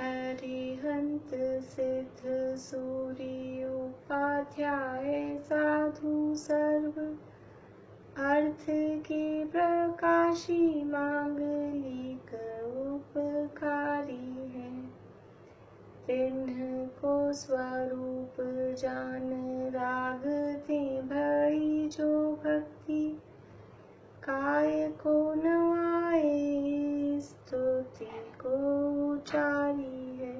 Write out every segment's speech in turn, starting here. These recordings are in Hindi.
अरिहंत सिद्ध सूर्योपाध्याय साधु सर्व अर्थ के प्रकाशी मांगलिक उपकारी है। तिन्ह को स्वरूप जान राग थे भई जो भक्ति काय को नवाए स्तुति को उचारी है।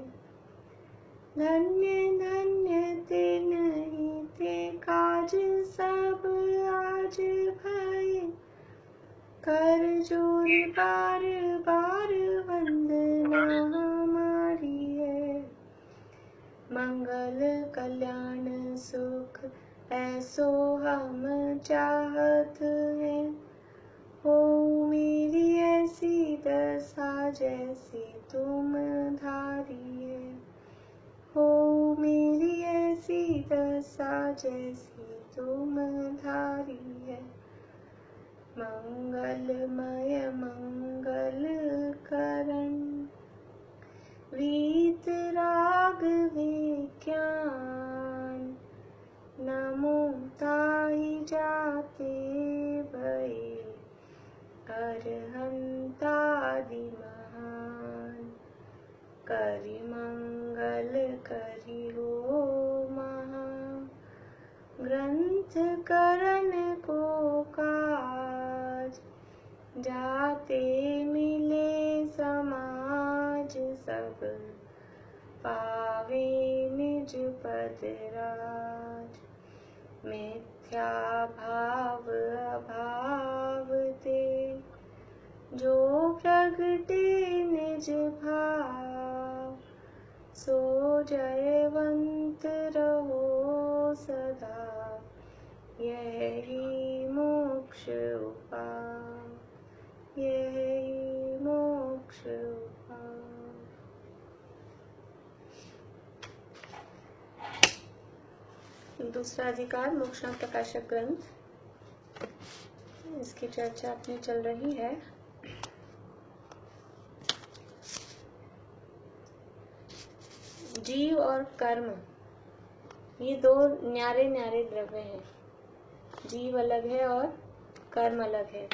धन्य धन्य तिन्हि ते काज सब आज भये कर जोर बार बार वंदना हमारी है। मंगल कल्याण सुख ऐसो हम चाहत हैं। हो मेरी ऐसी दशा जैसी तुम धारी है। हो मेरी ऐसी दशा जैसी तुम धारी है। मंगलमय मंगल करण रीत राग विज्ञान नमो ताहि जाते भये अरहंतादि महान। करि मंगल करि हो महा ग्रंथ करण को काज जाते मिले समाज सब पावे निज पद राज। मिथ्या भाव अभाव ते जो प्रगटे निज भाव सो जयवंत रहो सदा यही मोक्ष उपाय यही मोक्ष उपाय। दूसरा अधिकार मोक्षण प्रकाशक ग्रंथ, इसकी चर्चा अपनी चल रही है। जीव और कर्म ये दो न्यारे न्यारे द्रव्य हैं। जीव अलग है और कर्म अलग है।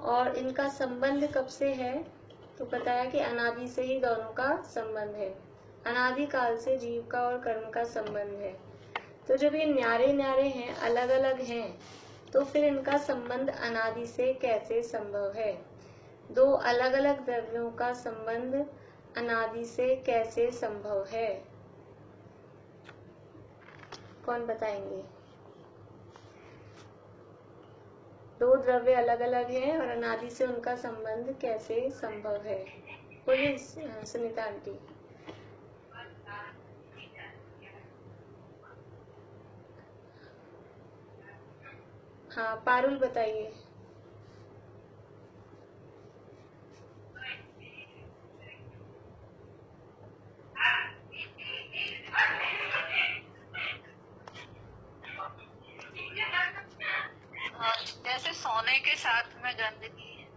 और इनका संबंध कब से है तो बताया कि अनादि से ही दोनों का संबंध है। अनादि काल से जीव का और कर्म का संबंध है। तो जब ये न्यारे न्यारे हैं, अलग अलग हैं, तो फिर इनका संबंध अनादि से कैसे संभव है? दो अलग अलग द्रव्यों का संबंध अनादि से कैसे संभव है? कौन बताएंगे? दो द्रव्य अलग अलग हैं और अनादि से उनका संबंध कैसे संभव है? बोलिए सुनीता आंटी। हाँ पारुल बताइए। जैसे सोने के साथ में गंदगी है।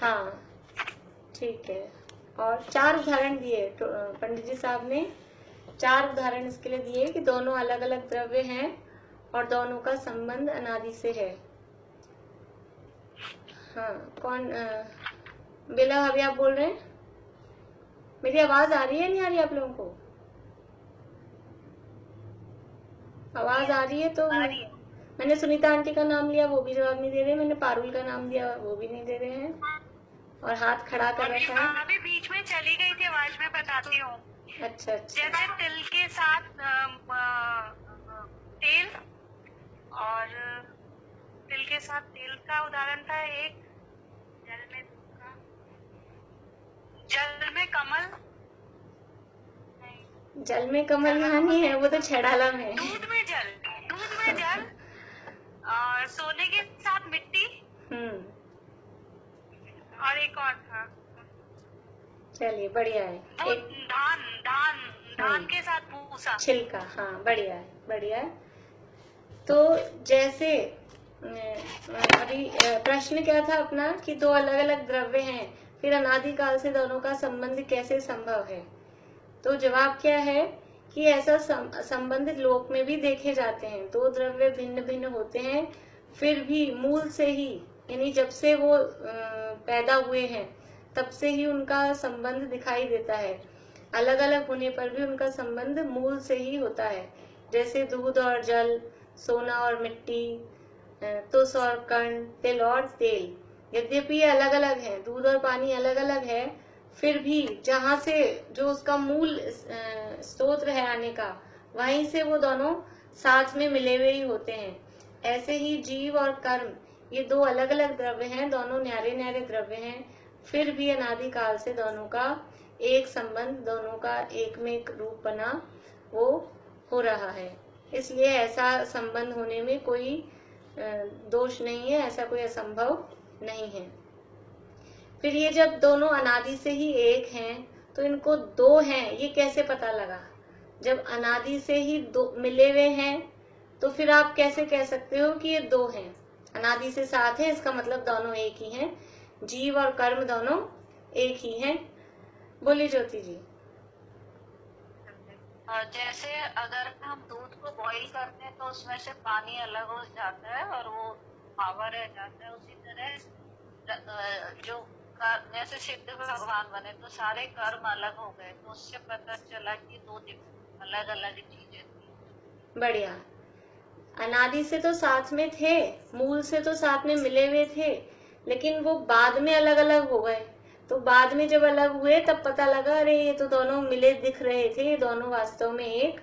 हाँ ठीक है। और 4 उदाहरण दिए पंडित जी साहब ने। 4 उदाहरण इसके लिए दिए कि दोनों अलग अलग द्रव्य हैं और दोनों का संबंध अनादि से है। हाँ कौन? बेला अभी आप बोल रहे हैं? मेरी आवाज आ रही है नहीं आ रही है आप लोगों को? आवाज आ रही है तो मैंने सुनीता आंटी का नाम लिया, वो भी जवाब नहीं दे रहे। मैंने पारुल का नाम दिया, वो भी नहीं दे रहे हैं। और हाथ खड़ा कर रखा है। अभी बीच में चली गई थी आवाज, में बताती हूँ। अच्छा अच्छा। जैसे तिल के साथ तेल, और तिल के साथ तेल का उदाहरण था एक। जल में कमल। जल में कमल यहाँ नहीं है, वो तो छेड़ाला में है। दूध में जल, दूध में जल, और सोने के साथ मिट्टी। और एक और था। चलिए बढ़िया है। एक धान, धान, धान के साथ भूसा, छिलका। हाँ बढ़िया है, बढ़िया है। तो जैसे अभी प्रश्न क्या था अपना कि दो अलग अलग द्रव्य हैं फिर अनादिकाल से दोनों का संबंध कैसे संभव है? तो जवाब क्या है कि ऐसा संबंध लोक में भी देखे जाते हैं। दो द्रव्य भिन्न भिन्न होते हैं, फिर भी मूल से ही, यानी जब से वो पैदा हुए हैं तब से ही उनका संबंध दिखाई देता है। अलग अलग होने पर भी उनका संबंध मूल से ही होता है। जैसे दूध और जल, सोना और मिट्टी, तुष और कण, तिल और तेल। यद्यपि ये अलग अलग है, दूध और पानी अलग अलग है, फिर भी जहां से जो उसका मूल स्रोत है आने का, वहीं से वो दोनों साथ में मिले हुए ही होते हैं। ऐसे ही जीव और कर्म, ये दो अलग अलग द्रव्य हैं, दोनों न्यारे न्यारे द्रव्य हैं, फिर भी अनादिकाल से दोनों का एक संबंध, दोनों का एक में एक रूप बना वो हो रहा है। इसलिए ऐसा संबंध होने में कोई दोष नहीं है, ऐसा कोई असंभव नहीं है। फिर ये जब दोनों अनादि से ही एक हैं, तो इनको दो हैं ये कैसे पता लगा? जब अनादि से ही दो मिले हुए हैं, तो फिर आप कैसे कह सकते हो कि ये दो हैं? अनादि से साथ है, इसका मतलब दोनों एक ही हैं। जीव और कर्म दोनों एक ही हैं। बोलिए ज्योति जी। और जैसे अगर हम दूध को बॉईल करते हैं तो उसमें से पानी अलग हो जाता है और वो पावर रह जाता है, उसी तरह जो जैसे सिद्ध भगवान बने तो सारे कर्म अलग हो गए, तो उससे पता चला कि दो अलग अलग चीजें थी। बढ़िया। अनादि से तो साथ में थे, मूल से तो साथ में मिले हुए थे, लेकिन वो बाद में अलग अलग हो गए। तो बाद में जब अलग हुए तब पता लगा अरे ये तो दोनों मिले दिख रहे थे, ये दोनों वास्तव में एक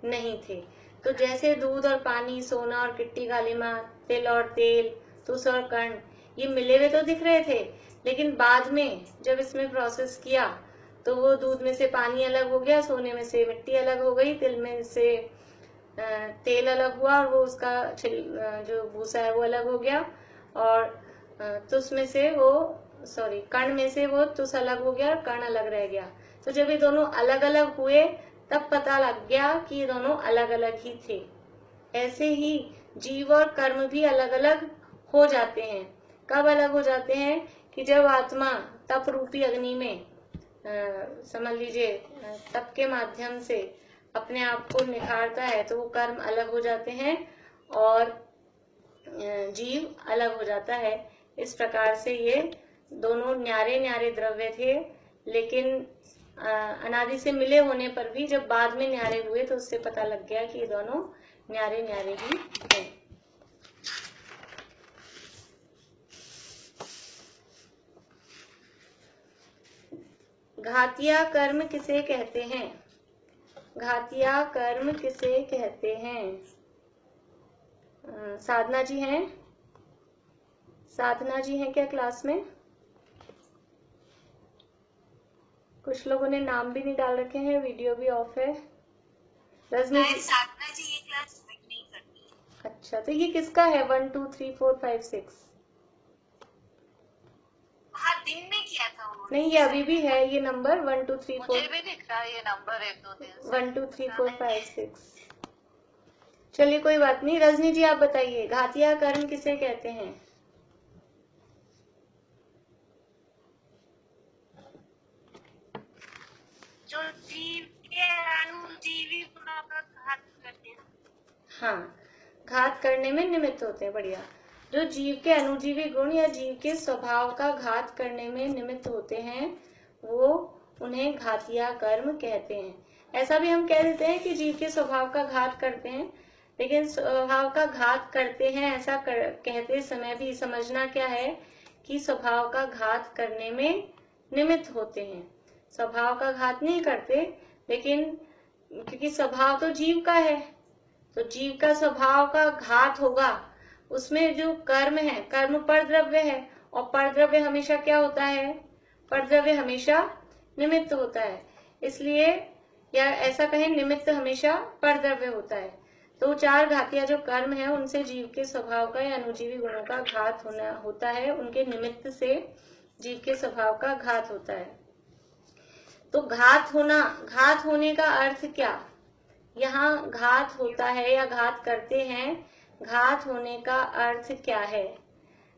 नहीं थे। तो जैसे दूध और पानी, सोना और गिट्टी कालीमा, तिल और तेल, तुष और कण, ये मिले हुए तो दिख रहे थे, लेकिन बाद में जब इसमें प्रोसेस किया तो वो दूध में से पानी अलग हो गया, सोने में से मिट्टी अलग हो गई, तिल में से तेल अलग हुआ और वो उसका जो भूसा है वो अलग हो गया, और तुष में से वो कण में से वो तुष अलग हो गया और कण अलग रह गया। तो जब ये दोनों अलग अलग हुए तब पता लग गया कि ये दोनों अलग अलग ही थे। ऐसे ही जीव और कर्म भी अलग अलग हो जाते हैं। कब अलग हो जाते हैं? कि जब आत्मा तप रूपी अग्नि में समझ लीजिए तप के माध्यम से अपने आप को निखारता है, तो वो कर्म अलग हो जाते हैं और जीव अलग हो जाता है। इस प्रकार से ये दोनों न्यारे न्यारे द्रव्य थे, लेकिन अनादि से मिले होने पर भी जब बाद में न्यारे हुए तो उससे पता लग गया कि ये दोनों न्यारे न्यारे ही हैं। घातिया कर्म किसे कहते हैं? घातिया कर्म किसे कहते हैं? साधना जी हैं? साधना जी हैं क्या क्लास में? कुछ लोगों ने नाम भी नहीं डाल रखे हैं, वीडियो भी ऑफ है। रजनी जी? साधना जी ये क्लास नहीं करती। अच्छा, तो ये किसका है? 1 2 3 4 5 6? हाँ, दिन में किया था उन्होंने। नहीं, ये अभी भी है ये नंबर 1 2 3 4। मुझे भी दिख रहा है ये नंबर 1 2 3 1 2 3 4 5 6। चलिए कोई बात नहीं। रजनी जी आप बताइए, घातिया कर्म किसे कहते हैं? जो जीव के अनुजीवी गुणों का घात करते हैं। हाँ, घात करने में निमित्त होते हैं। बढ़िया। जो जीव के अनुजीवी गुण या जीव के स्वभाव का घात करने में निमित्त होते हैं, वो उन्हें घातिया कर्म कहते हैं। ऐसा भी हम कह देते हैं कि जीव के स्वभाव का घात करते हैं, लेकिन स्वभाव का घात करते हैं ऐसा कहते समय भी समझना क्या है कि स्वभाव का घात करने में निमित्त होते हैं। स्वभाव का घात नहीं करते, लेकिन क्योंकि स्वभाव तो जीव का है, तो जीव का स्वभाव का घात होगा। उसमें जो कर्म है, कर्म परद्रव्य है, और परद्रव्य हमेशा क्या होता है? परद्रव्य हमेशा निमित्त होता है। इसलिए या ऐसा कहें, निमित्त हमेशा परद्रव्य होता है। तो चार घातिया जो कर्म है उनसे जीव के स्वभाव का या अनुजीवी गुणों का घात होता है। उनके निमित्त से जीव के स्वभाव का घात होता है। तो घात होने का अर्थ क्या? यहाँ घात होता है या घात करते हैं, घात होने का अर्थ क्या है?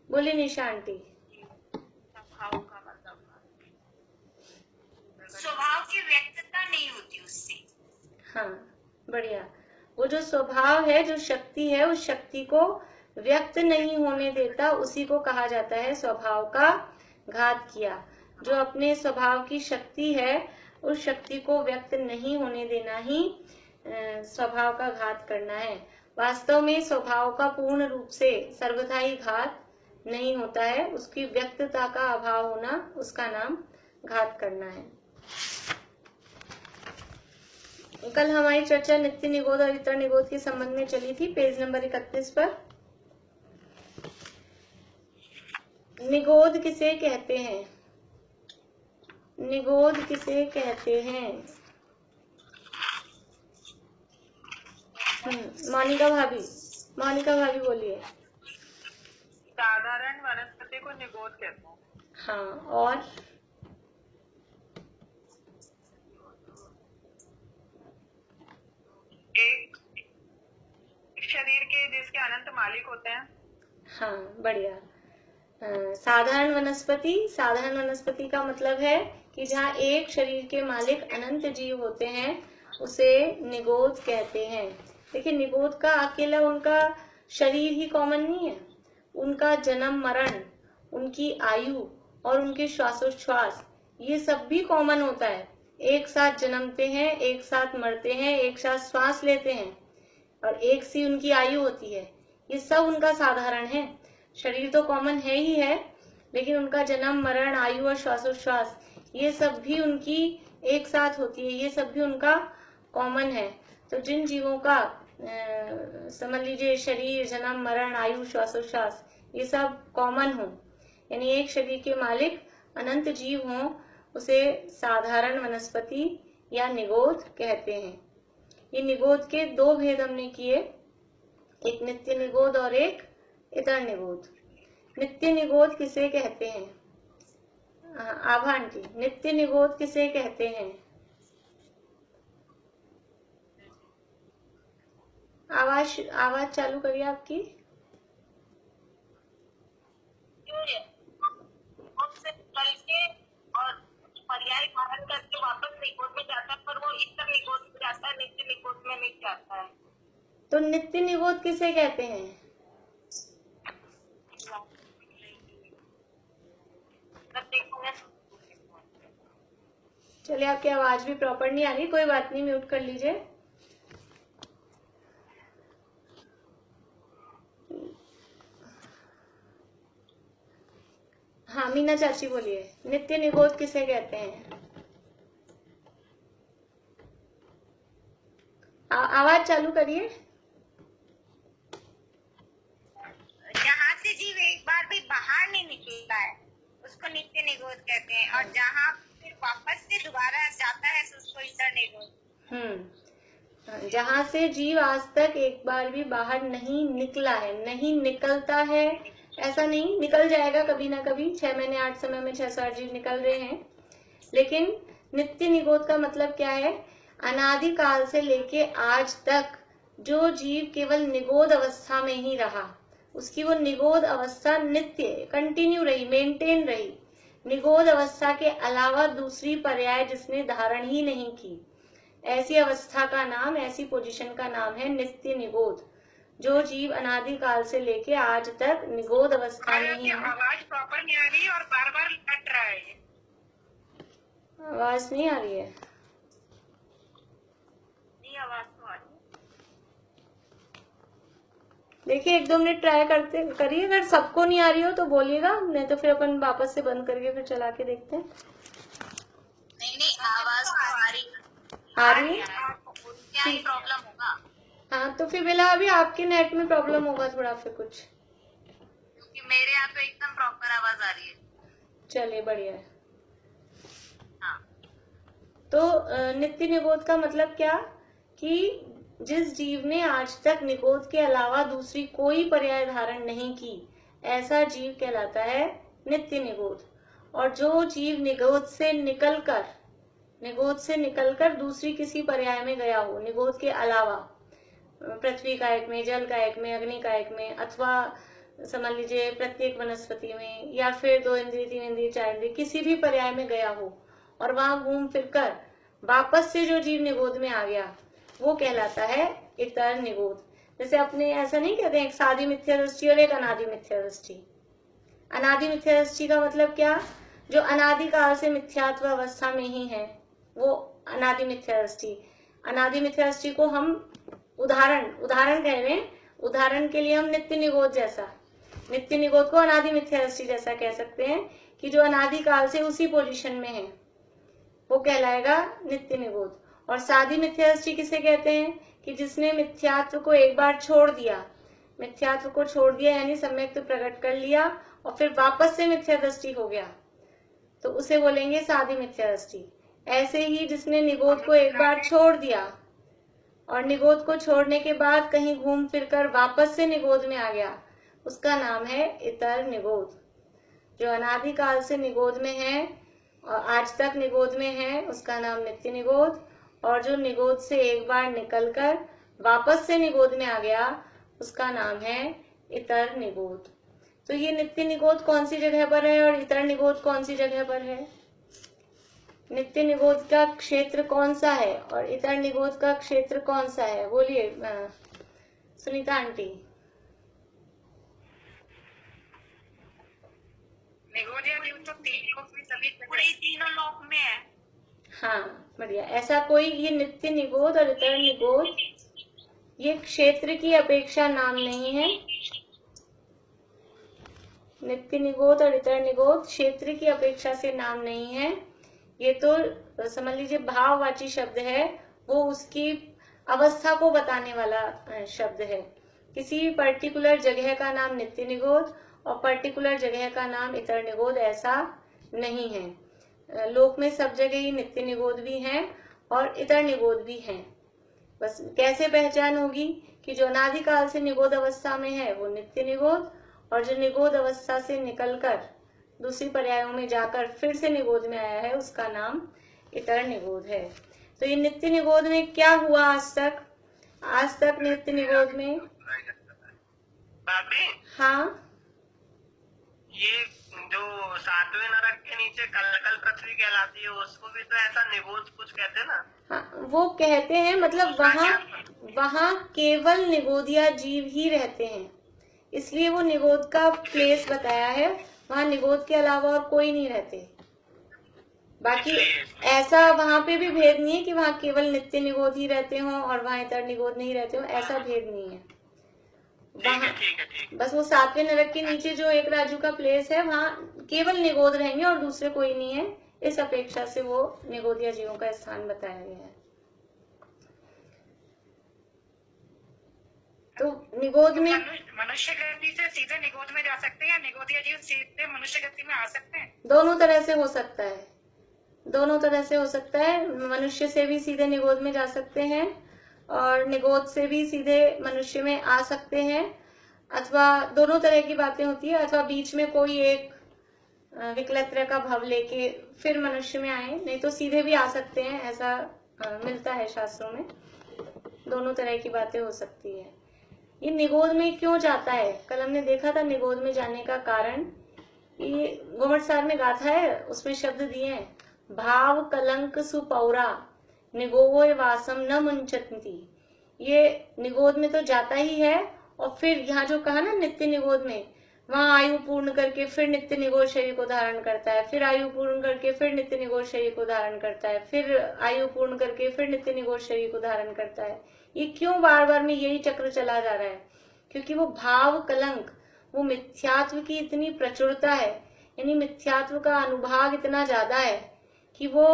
बोले निशा आंटी। स्वभाव का मतलब बढ़िया। वो जो स्वभाव है, जो शक्ति है, उस शक्ति को व्यक्त नहीं होने देता, उसी को कहा जाता है स्वभाव का घात किया। जो अपने स्वभाव की शक्ति है, उस शक्ति को व्यक्त नहीं होने देना ही स्वभाव का घात करना है। वास्तव में स्वभाव का पूर्ण रूप से सर्वथा ही घात नहीं होता है, उसकी व्यक्तता का अभाव होना, उसका नाम घात करना है। कल हमारी चर्चा नित्य निगोध और इतर निगोध के संबंध में चली थी, पेज नंबर 31 पर। निगोध किसे कहते हैं? निगोध किसे कहते हैं? मोनिका भाभी बोलिए। साधारण वनस्पति को निगोध कहते हैं। हाँ, और एक शरीर के जिसके अनंत मालिक होते हैं। हाँ, बढ़िया। साधारण वनस्पति का मतलब है कि जहाँ एक शरीर के मालिक अनंत जीव होते हैं, उसे निगोध कहते हैं। देखिए, निगोध का अकेला उनका शरीर ही कॉमन नहीं है, उनका जन्म मरण, उनकी आयु और उनके श्वासोच्छ्वास, ये सब भी कॉमन होता है। एक साथ जन्मते हैं, एक साथ मरते हैं, एक साथ श्वास लेते हैं और एक सी उनकी आयु होती है। ये सब उनका साधारण है। शरीर तो कॉमन है ही है, लेकिन उनका जन्म मरण, आयु और श्वासोच्छ्वास, ये सब भी उनकी एक साथ होती है, ये सब भी उनका कॉमन है। तो जिन जीवों का समझ लीजिए शरीर, जन्म मरण, आयु, श्वासोच्छ्वास, ये सब कॉमन हो, यानी एक शरीर के मालिक अनंत जीव हों, उसे साधारण वनस्पति या निगोध कहते हैं। ये निगोध के दो भेद हमने किए, एक नित्य निगोध और एक इतर निगोध। नित्य निगोध किसे कहते हैं? आभा आंटी, नित्य निगोध किसे कहते हैं? आवाज चालू करिए आपकी। और पर्याय धारण करके वापस निगोध में जाता है, पर वो इतर निगोध में जाता है, नित्य निगोध में नहीं जाता है। तो नित्य निगोध किसे कहते हैं? चलिए, आपकी आवाज भी प्रॉपर नहीं आ रही, कोई बात नहीं, म्यूट कर लीजिए। हाँ, मीना चाची बोलिए, नित्य निगोध किसे कहते हैं? आवाज चालू करिए। जहाँ से जीव एक बार भी बाहर नहीं निकलता है, उसको नित्य निगोध कहते हैं, और जहाँ फिर वापस से दोबारा जाता है, उसको इतर निगोध। जहाँ से जीव आज तक एक बार भी बाहर नहीं निकला है, नहीं निकलता है, ऐसा नहीं, निकल जाएगा कभी ना कभी, 6 महीने 8 समय में 608 जीव निकल रहे हैं। लेकिन नित्य निगोध का मतलब क्या है? अनादि काल से लेके आज तक जो जीव केवल निगोध अवस्था में ही रहा, उसकी वो निगोध अवस्था नित्य कंटिन्यू रही, मेंटेन रही। निगोध अवस्था के अलावा दूसरी पर्याय जिसने धारण ही नहीं की, ऐसी अवस्था का नाम, ऐसी पोजीशन का नाम है नित्य निगोध। जो जीव अनादि काल से लेके आज तक निगोध अवस्था में ही है। आवाज प्रॉपर नहीं आ रही और बार बार कट रहा है। आवाज नहीं आ रही है? नहीं, आवाज तो आ रही है। देखिए, 1-2 मिनट ट्राई करते करिए, अगर सबको नहीं आ रही हो तो बोलिएगा, नहीं तो फिर अपन वापस से बंद करके फिर चला के देखते हैं। नहीं, आवाज तो आ रही है? क्या ही प्रॉब्लम होगा? हाँ, तो फिर बिला अभी आपके नेट में प्रॉब्लम होगा थोड़ा फिर कुछ, क्योंकि मेरे यहाँ तो एकदम प्रॉपर आवाज आ रही है। चलिए, बढ़िया है। हाँ। तो नित्य निगोध का मतलब क्या कि जिस जीव ने आज तक निगोध के अलावा दूसरी कोई पर्याय धारण नहीं की, ऐसा जीव कहलाता है नित्य निगोध। और जो जीव निगोध से निकलकर दूसरी किसी पर्याय में गया हो, निगोध के अलावा, पृथ्वी कायक में, जल कायक में, अग्नि कायक में, अथवा समझ लीजिए प्रत्येक वनस्पति में, या फिर 2 इंद्रिय, 3 इंद्रिय, 4 इंद्रिय, किसी भी पर्याय में गया हो और वहां घूम फिर कर वापस से जो जीव निगोध में आ गया, वो कहलाता है इतर निगोद। जैसे अपने ऐसा नहीं कहते हैं एक सादी मिथ्या दृष्टि और एक अनादि मिथ्या दृष्टि। अनादि मिथ्या दृष्टि का मतलब क्या, जो अनादि काल से मिथ्यात्व अवस्था में ही है, वो अनादि मिथ्या दृष्टि। अनादि मिथ्या दृष्टि को हम उदाहरण कह रहे हैं, उदाहरण के लिए हम नित्य निगोद जैसा, नित्य निगोद को अनादि मिथ्या दृष्टि जैसा कह सकते हैं कि जो अनादि काल से उसी पोजीशन में है, वो कहलाएगा नित्य निगोद। और सादी मिथ्या दृष्टि किसे कहते हैं कि जिसने मिथ्यात्व को एक बार छोड़ दिया, मिथ्यात्व को छोड़ दिया यानी सम्यक्त प्रकट कर लिया और फिर वापस से मिथ्या दृष्टि हो गया, तो उसे बोलेंगे सादी मिथ्या दृष्टि। ऐसे ही जिसने निगोद को एक बार छोड़ दिया और निगोद को छोड़ने के बाद कहीं घूम फिरकर वापस से निगोद में आ गया, उसका नाम है इतर निगोद। जो अनादि काल से निगोद में है और आज तक निगोद में है, उसका नाम नित्य निगोद। और जो निगोद से एक बार निकलकर वापस से निगोद में आ गया, उसका नाम है इतर निगोद। तो ये नित्य निगोद कौन सी जगह पर है और इतर निगोद कौन सी जगह पर है? नित्य निगोद का क्षेत्र कौन सा है और इतर निगोद का क्षेत्र कौन सा है? बोलिए सुनीता आंटी। निगोद या जीव तो तीन लोक में, सभी पूरे तीनों लोक में है। हाँ बढ़िया। ऐसा कोई ये नित्य निगोद और इतर निगोद ये क्षेत्र की अपेक्षा नाम नहीं है। नित्य निगोद और इतर निगोद क्षेत्र की अपेक्षा से नाम नहीं है। ये तो समझ लीजिए भाववाची शब्द है, वो उसकी अवस्था को बताने वाला शब्द है। किसी पर्टिकुलर जगह का नाम नित्य निगोद और पर्टिकुलर जगह का नाम इतर निगोद ऐसा नहीं है। लोक में सब जगह ही नित्य निगोद भी हैं और इतर निगोद भी हैं। बस कैसे पहचान होगी कि जो अनादि काल से निगोद अवस्था में है वो नित्य निगोद, और जो निगोद अवस्था से निकलकर दूसरी पर्यायों में जाकर फिर से निगोद में आया है, उसका नाम इतर निगोद है। तो ये नित्य निगोद में क्या हुआ आज तक? आज तक नित्य निगोद में हाँ, ये जो सातवें नरक के नीचे कलकल पृथ्वी कहलाती है, उसको भी तो ऐसा निगोद कुछ कहते हैं ना? हाँ वो कहते हैं, मतलब वहाँ केवल निगोदिया जीव ही रहते हैं, इसलिए वो निगोद का प्लेस बताया है। वहाँ निगोद के अलावा और कोई नहीं रहते। बाकी ऐसा वहाँ पे भी भेद नहीं है कि वहाँ केवल नित्य निगोद ही रहते हों और वहाँ इतर निगोद नहीं रहते हों, ऐसा भेद नहीं है। वहाँ बस वो सातवें नरक के नीचे जो एक राजू का प्लेस है, वहाँ केवल निगोद रहेंगे और दूसरे कोई नहीं है। इस अपेक्षा से वो निगोदिया जीवों का स्थान बताया गया है। तो निगोद में मनुष्य गति से सीधे निगोद में जा सकते हैं या निगोदिया जीव सीधे मनुष्य गति में आ सकते हैं? दोनों तरह से हो सकता है, दोनों तरह से हो सकता है। मनुष्य से भी सीधे निगोद में जा सकते हैं और निगोद से भी सीधे मनुष्य में आ सकते हैं, अथवा दोनों तरह की बातें होती है। अथवा बीच में कोई एक विकलत्र का भाव लेके फिर मनुष्य में आए, नहीं तो सीधे भी आ सकते हैं, ऐसा मिलता है शास्त्रों में। दोनों तरह की बातें हो सकती है। ये निगोद में क्यों जाता है? कल हमने देखा था निगोद में जाने का कारण। ये घुमटसार में गाथा है, उसमें शब्द दिए हैं, भाव कलंक सुपौरा निगोय वासम न मुंचती। ये निगोद में तो जाता ही है, और फिर यहाँ जो कहा ना नित्य निगोद में, वहां आयु पूर्ण करके फिर नित्य निगोद शरीर को धारण करता है, फिर आयु पूर्ण करके फिर नित्य निगोद शरीर को धारण करता है, फिर आयु पूर्ण करके फिर नित्य निगोद शरीर को धारण करता है। ये क्यों बार बार में यही चक्र चला जा रहा है? क्योंकि वो भाव कलंक, वो मिथ्यात्व की इतनी प्रचुरता है, यानी मिथ्यात्व का अनुभाग इतना ज्यादा है कि वो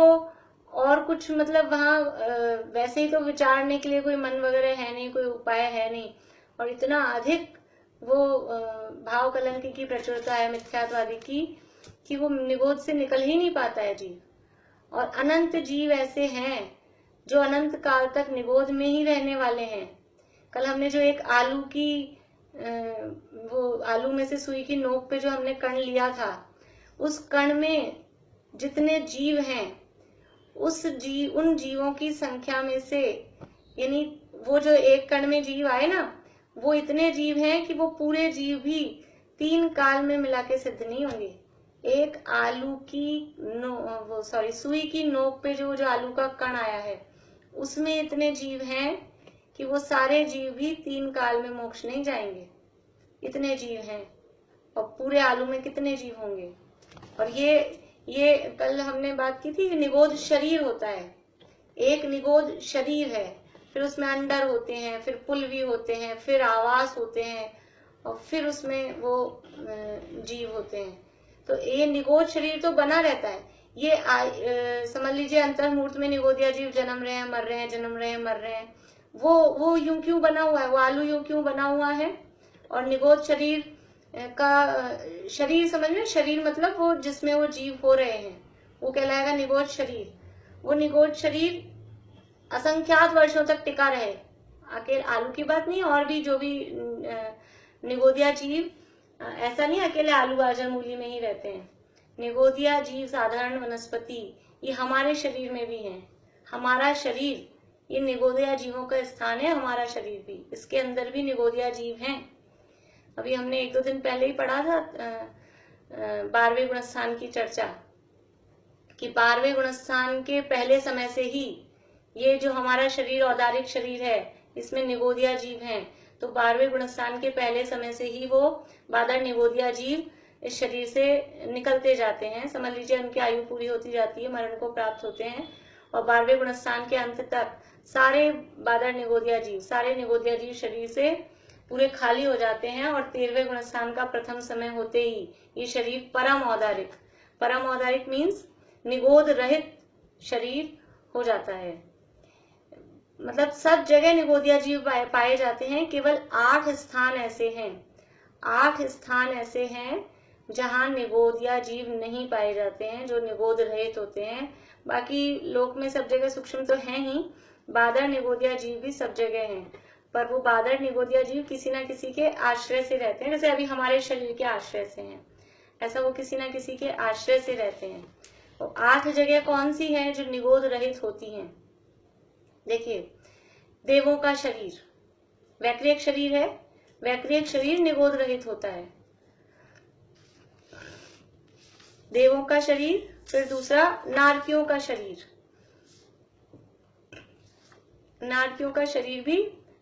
और कुछ मतलब वहाँ वैसे ही तो विचारने के लिए कोई मन वगैरह है नहीं, कोई उपाय है नहीं, और इतना अधिक वो भाव कलंक की प्रचुरता है मिथ्यात्वादी की कि वो निगोद से निकल ही नहीं पाता है जीव। और अनंत जीव ऐसे हैं जो अनंत काल तक निगोद में ही रहने वाले हैं। कल हमने जो एक आलू की वो आलू में से सुई की नोक पे जो हमने कण लिया था, उस कण में जितने जीव हैं, उन जीवों की संख्या में से, यानी वो जो एक कण में जीव आए ना, वो इतने जीव हैं कि वो पूरे जीव भी 3 काल में मिला के सिद्ध नहीं होंगे। एक आलू की सुई की नोक पे जो आलू का कण आया है, उसमें इतने जीव हैं कि वो सारे जीव भी 3 काल में मोक्ष नहीं जाएंगे, इतने जीव हैं। और पूरे आलू में कितने जीव होंगे। और ये कल हमने बात की थी, निगोद शरीर होता है, एक निगोद शरीर है, फिर उसमें अंडर होते हैं, फिर पुलवी होते हैं, फिर आवास होते हैं, और फिर उसमें वो जीव होते हैं। तो ये निगोद शरीर तो बना रहता है। ये समझ लीजिए अंतर्मूर्त में निगोदिया जीव जन्म रहे हैं, मर रहे हैं, जन्म रहे हैं, मर रहे हैं। वो यूं क्यों बना हुआ है, वो आलू यूं क्यों बना हुआ है। और निगोद शरीर का शरीर समझ में, शरीर मतलब वो जिसमें वो जीव हो रहे हैं, वो कहलाएगा निगोद शरीर। वो निगोद शरीर असंख्यात वर्षों तक टिका रहे। अकेले आलू की बात नहीं, और भी जो भी निगोदिया जीव, ऐसा नहीं अकेले आलू गाजर मूली में ही रहते हैं। निगोदिया जीव, साधारण वनस्पति, ये हमारे शरीर में भी हैं। हमारा शरीर ये निगोदिया जीवों का स्थान है, हमारा शरीर भी, इसके अंदर भी निगोदिया जीव हैं। अभी हमने 1-2 दिन पहले ही पढ़ा था 12वें गुणस्थान की चर्चा, कि 12वें गुणस्थान के पहले समय से ही ये जो हमारा शरीर औदारिक शरीर है, इसमें निगोदिया जीव हैं। तो 12वें गुणस्थान के पहले समय से ही वो बादर निगोदिया जीव इस शरीर से निकलते जाते हैं। समझ लीजिए उनकी आयु पूरी होती जाती है, मरण को प्राप्त होते हैं, और 12वें गुणस्थान के अंत तक सारे बादर निगोदिया जीव, सारे निगोदिया जीव शरीर से पूरे खाली हो जाते हैं। और 13वें गुणस्थान का प्रथम समय होते ही ये शरीर परम औदारिक मीन्स निगोद रहित शरीर हो जाता है। मतलब सब जगह निगोदिया जीव पाए जाते हैं। केवल 8 स्थान ऐसे हैं, 8 स्थान ऐसे हैं जहां निगोदिया जीव नहीं पाए जाते हैं, जो निगोद रहित होते हैं। बाकी लोक में सब जगह सूक्ष्म तो है ही, बादर निगोदिया जीव भी सब जगह हैं, पर वो बादर निगोदिया जीव किसी ना किसी के आश्रय से रहते हैं। जैसे अभी हमारे शरीर के आश्रय से हैं, ऐसा वो किसी ना किसी के आश्रय से रहते हैं। तो 8 जगह कौन सी है जो निगोद रहित होती हैं। देखिए, देवों का शरीर वैक्रियक शरीर है, वैक्रियक शरीर निगोद रहित होता है, देवों का शरीर। फिर दूसरा नारकियों का शरीर, नारकियों का शरीर भी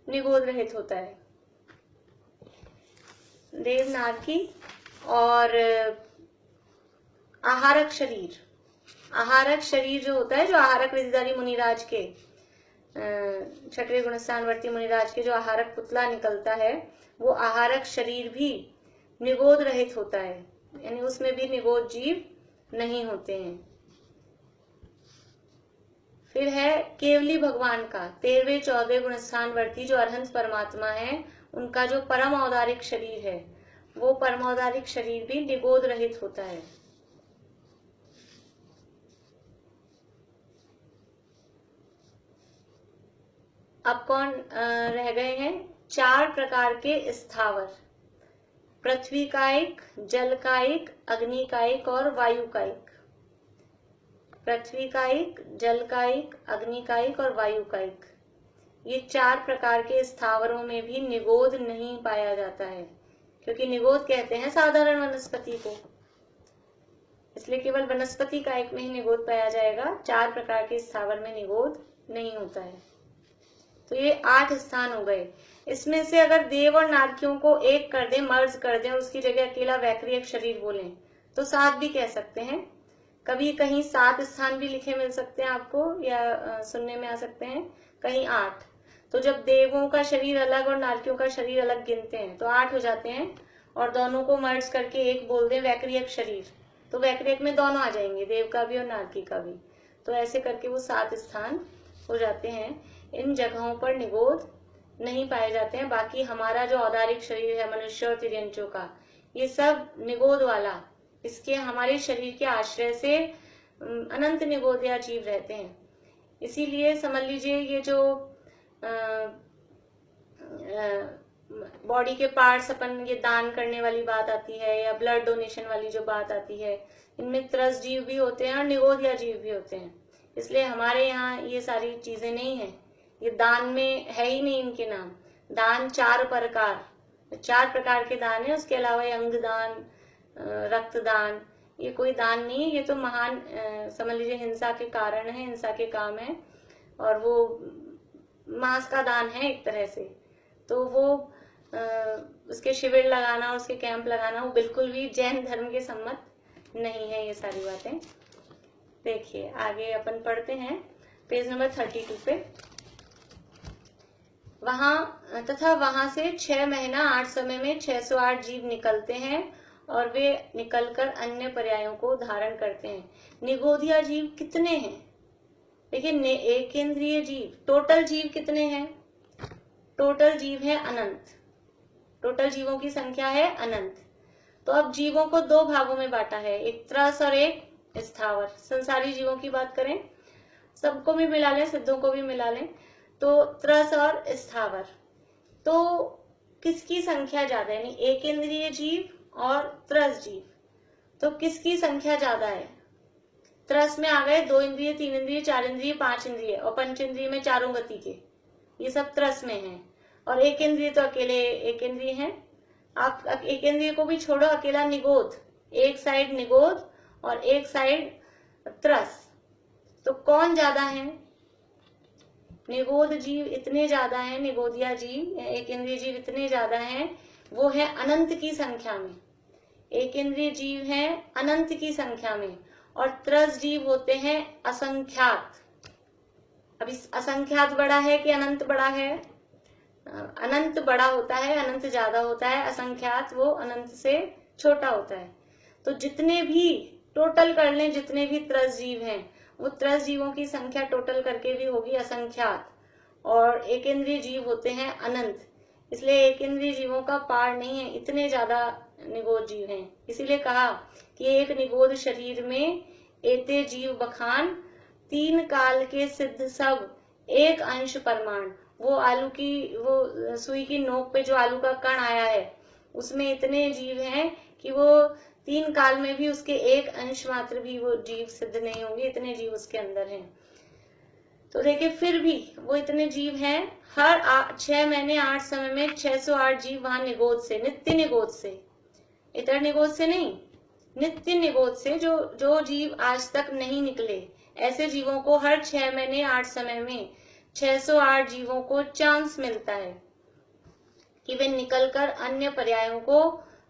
निगोद रहित होता है, देव नारकी। और आहारक शरीर, आहारक शरीर जो होता है, जो आहारक विधिधारी मुनिराज के 6वें गुणस्थानवर्ती मुनिराज के जो आहारक पुतला निकलता है, वो आहारक शरीर भी निगोद रहित होता है, यानी उसमें भी निगोद जीव नहीं होते हैं। फिर है केवली भगवान का 13वें 14वें गुणस्थानवर्ती जो अरहंत परमात्मा है, उनका जो परम औदारिक शरीर है, वो परम औदारिक शरीर भी निगोद रहित होता है। अब कौन रह गए हैं, 4 प्रकार के स्थावर, पृथ्वी कायिक, जल कायिक, अग्नि कायिक और वायु कायिक। पृथ्वी कायिक, जल कायिक, अग्नि कायिक और वायु कायिक, ये 4 प्रकार के स्थावरों में भी निगोद नहीं पाया जाता है, क्योंकि निगोद कहते हैं साधारण वनस्पति को, इसलिए केवल वनस्पति कायिक में ही निगोद पाया जाएगा। 4 प्रकार के स्थावर में निगोद नहीं होता है। तो ये 8 स्थान हो गए। इसमें से अगर देव और नारकियों को एक कर दें, मर्ज कर दें, उसकी जगह अकेला वैक्रियक शरीर बोलें, तो 7 भी कह सकते हैं। कभी कहीं 7 स्थान भी लिखे मिल सकते हैं आपको, या सुनने में आ सकते हैं, कहीं 8। तो जब देवों का शरीर अलग और नारकियों का शरीर अलग गिनते हैं तो 8 हो जाते हैं, और दोनों को मर्ज करके एक बोल दें वैक्रियक शरीर, तो वैक्रियक में दोनों आ जाएंगे, देव का भी और नारकी का भी। तो ऐसे करके वो 7 स्थान हो जाते हैं। इन जगहों पर निगोद नहीं पाए जाते हैं। बाकी हमारा जो औदारिक शरीर है मनुष्य और तिर्यंचों का, ये सब निगोद वाला, इसके हमारे शरीर के आश्रय से अनंत निगोदिया जीव रहते हैं। इसीलिए समझ लीजिए ये जो बॉडी के पार्ट्स अपन ये दान करने वाली बात आती है, या ब्लड डोनेशन वाली जो बात आती है, इनमें त्रस जीव भी होते हैं और निगोदिया जीव भी होते हैं। इसलिए हमारे यहाँ ये सारी चीजें नहीं है, ये दान में है ही नहीं इनके नाम। दान 4 प्रकार के दान है, उसके अलावा अंग दान, रक्तदान, ये कोई दान नहीं है, ये तो महान समझ लीजिए हिंसा के कारण है, हिंसा के काम है। और वो मांस का दान है एक तरह से। तो वो उसके शिविर लगाना और उसके कैंप लगाना वो बिल्कुल भी जैन धर्म के सम्मत नहीं है ये सारी बातें। देखिए आगे अपन पढ़ते हैं पेज नंबर 32 पे। वहां से 6 महीना 8 समय में 608 जीव निकलते हैं और वे निकलकर अन्य पर्यायों को धारण करते हैं। निगोदिया जीव कितने हैं? देखिए एक इंद्रिय जीव, टोटल जीव कितने हैं? टोटल जीव है अनंत, टोटल जीवों की संख्या है अनंत। तो अब जीवों को 2 भागों में बांटा है, एक त्रस और एक स्थावर। संसारी जीवों की बात करें, सबको भी मिला लें, सिद्धों को भी मिला लें, तो त्रस और स्थावर। तो किसकी संख्या ज्यादा है? यानी एक इंद्रिय जीव और त्रस जीव, तो किसकी संख्या ज्यादा है? त्रस में आ गए 2 इंद्रिय, 3 इंद्रिय, 4 इंद्रिय, 5 इंद्रिय और पंच इंद्रिय में चारों गति के, ये सब त्रस में हैं। और एक इंद्रिय तो अकेले एक इंद्रिय है। आप एक इंद्रिय को भी छोड़ो, अकेला निगोद, एक साइड निगोद और एक साइड त्रस, तो कौन ज्यादा है? निगोद जीव इतने ज्यादा हैं, निगोदिया जीव एक इंद्रिय जीव इतने ज्यादा हैं, वो है अनंत की संख्या में। एक इंद्रिय जीव है अनंत की संख्या में और त्रस जीव होते हैं असंख्यात। अब इस असंख्यात बड़ा है कि अनंत बड़ा है? अनंत बड़ा होता है, अनंत ज्यादा होता है, असंख्यात वो अनंत से छोटा होता है। तो जितने भी टोटल कर लें, जितने भी त्रस जीव हैं, वो त्रस जीवों की संख्या टोटल करके भी होगी असंख्यात, और एक इंद्रिय जीव होते हैं अनंत। इसलिए एक इंद्रिय जीवों का पार नहीं है, इतने ज्यादा निगोद जीव हैं। इसीलिए कहा कि एक निगोद शरीर में एते जीव बखान, 3 काल के सिद्ध सब एक अंश परमाण। वो आलू की, वो सुई की नोक पे जो आलू का कण आया है, उसमें इतने जीव हैं कि वो 3 काल में भी उसके एक अंश मात्र भी वो जीव सिद्ध नहीं होंगे, इतने जीव उसके अंदर हैं। तो देखिए फिर भी वो इतने जीव हैं। हर 6 महीने 8 समय में 608 जीव वहां निगोद से, नित्य निगोद से, इतर निगोद से नहीं, नित्य निगोद से, जो जीव आज तक नहीं निकले, ऐसे जीवों को हर 6 महीने 8 समय में 608 जीवों को चांस मिलता है कि वे निकलकर अन्य पर्यायों को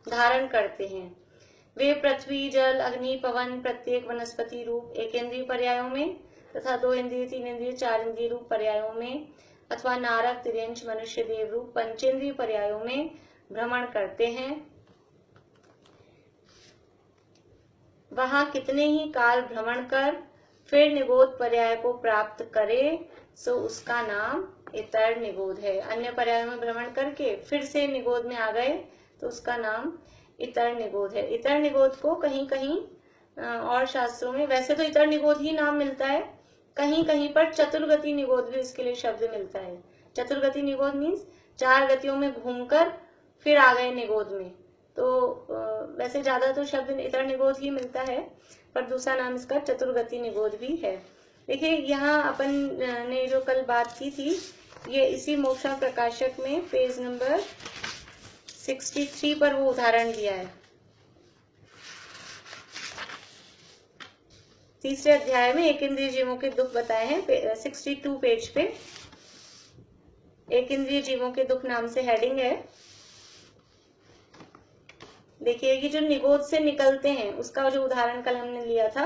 धारण करते हैं। वे पृथ्वी, जल, अग्नि, पवन, प्रत्येक वनस्पति रूप एक इंद्रिय पर्यायों में तथा 2 इंद्रिय, 3 इंद्रिय, 4 इंद्रिय रूप पर्यायों में अथवा नारक, तिर्यंश, मनुष्य, देव रूप पंचेंद्रिय पर्यायों में भ्रमण करते हैं। वहां कितने ही काल भ्रमण कर फिर निगोद पर्याय को प्राप्त करे, सो उसका नाम इतर निगोद है। अन्य पर्यायों में भ्रमण करके फिर से निगोद में आ गए तो उसका नाम इतर निगोद है। इतर निगोद को कहीं कहीं और शास्त्रों में, वैसे तो इतर निगोद ही नाम मिलता है, कहीं कहीं पर चतुर्गति निगोद भी इसके लिए शब्द मिलता है। चतुर्गति निगोद मीन्स 4 गतियों में घूमकर फिर आ गए निगोद में। तो वैसे ज्यादा तो शब्द इतर निगोद ही मिलता है, पर दूसरा नाम इसका चतुर्गति निगोद भी है। देखिए यहाँ अपन ने जो कल बात की थी, ये इसी मोक्षा प्रकाशक में पेज नंबर 63 पर वो उदाहरण दिया है। तीसरे अध्याय में एक इंद्रिय जीवों के दुख बताए हैं, 62 पेज पे एक इंद्रिय जीवों के दुख नाम से हेडिंग है। देखिए कि जो निगोद से निकलते हैं उसका जो उदाहरण कल हमने लिया था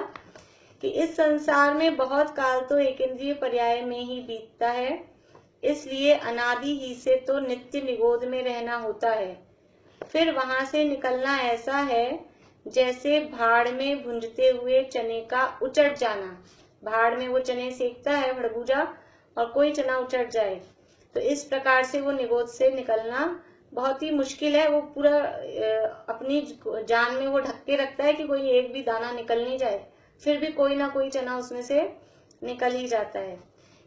कि इस संसार में बहुत काल तो एक इंद्रिय पर्याय में ही बीतता है, इसलिए अनादि ही से तो नित्य निगोद में रहना होता है। फिर वहां से निकलना ऐसा है जैसे भाड़ में भुंजते हुए चने का उचट जाना। भाड़ में वो चने सेकता है भड़बूजा और कोई चना उचट जाए, तो इस प्रकार से वो निगोद से निकलना बहुत ही मुश्किल है। वो पूरा अपनी जान में वो ढक के रखता है कि कोई एक भी दाना निकल नहीं जाए, फिर भी कोई ना कोई चना उसमें से निकल ही जाता है।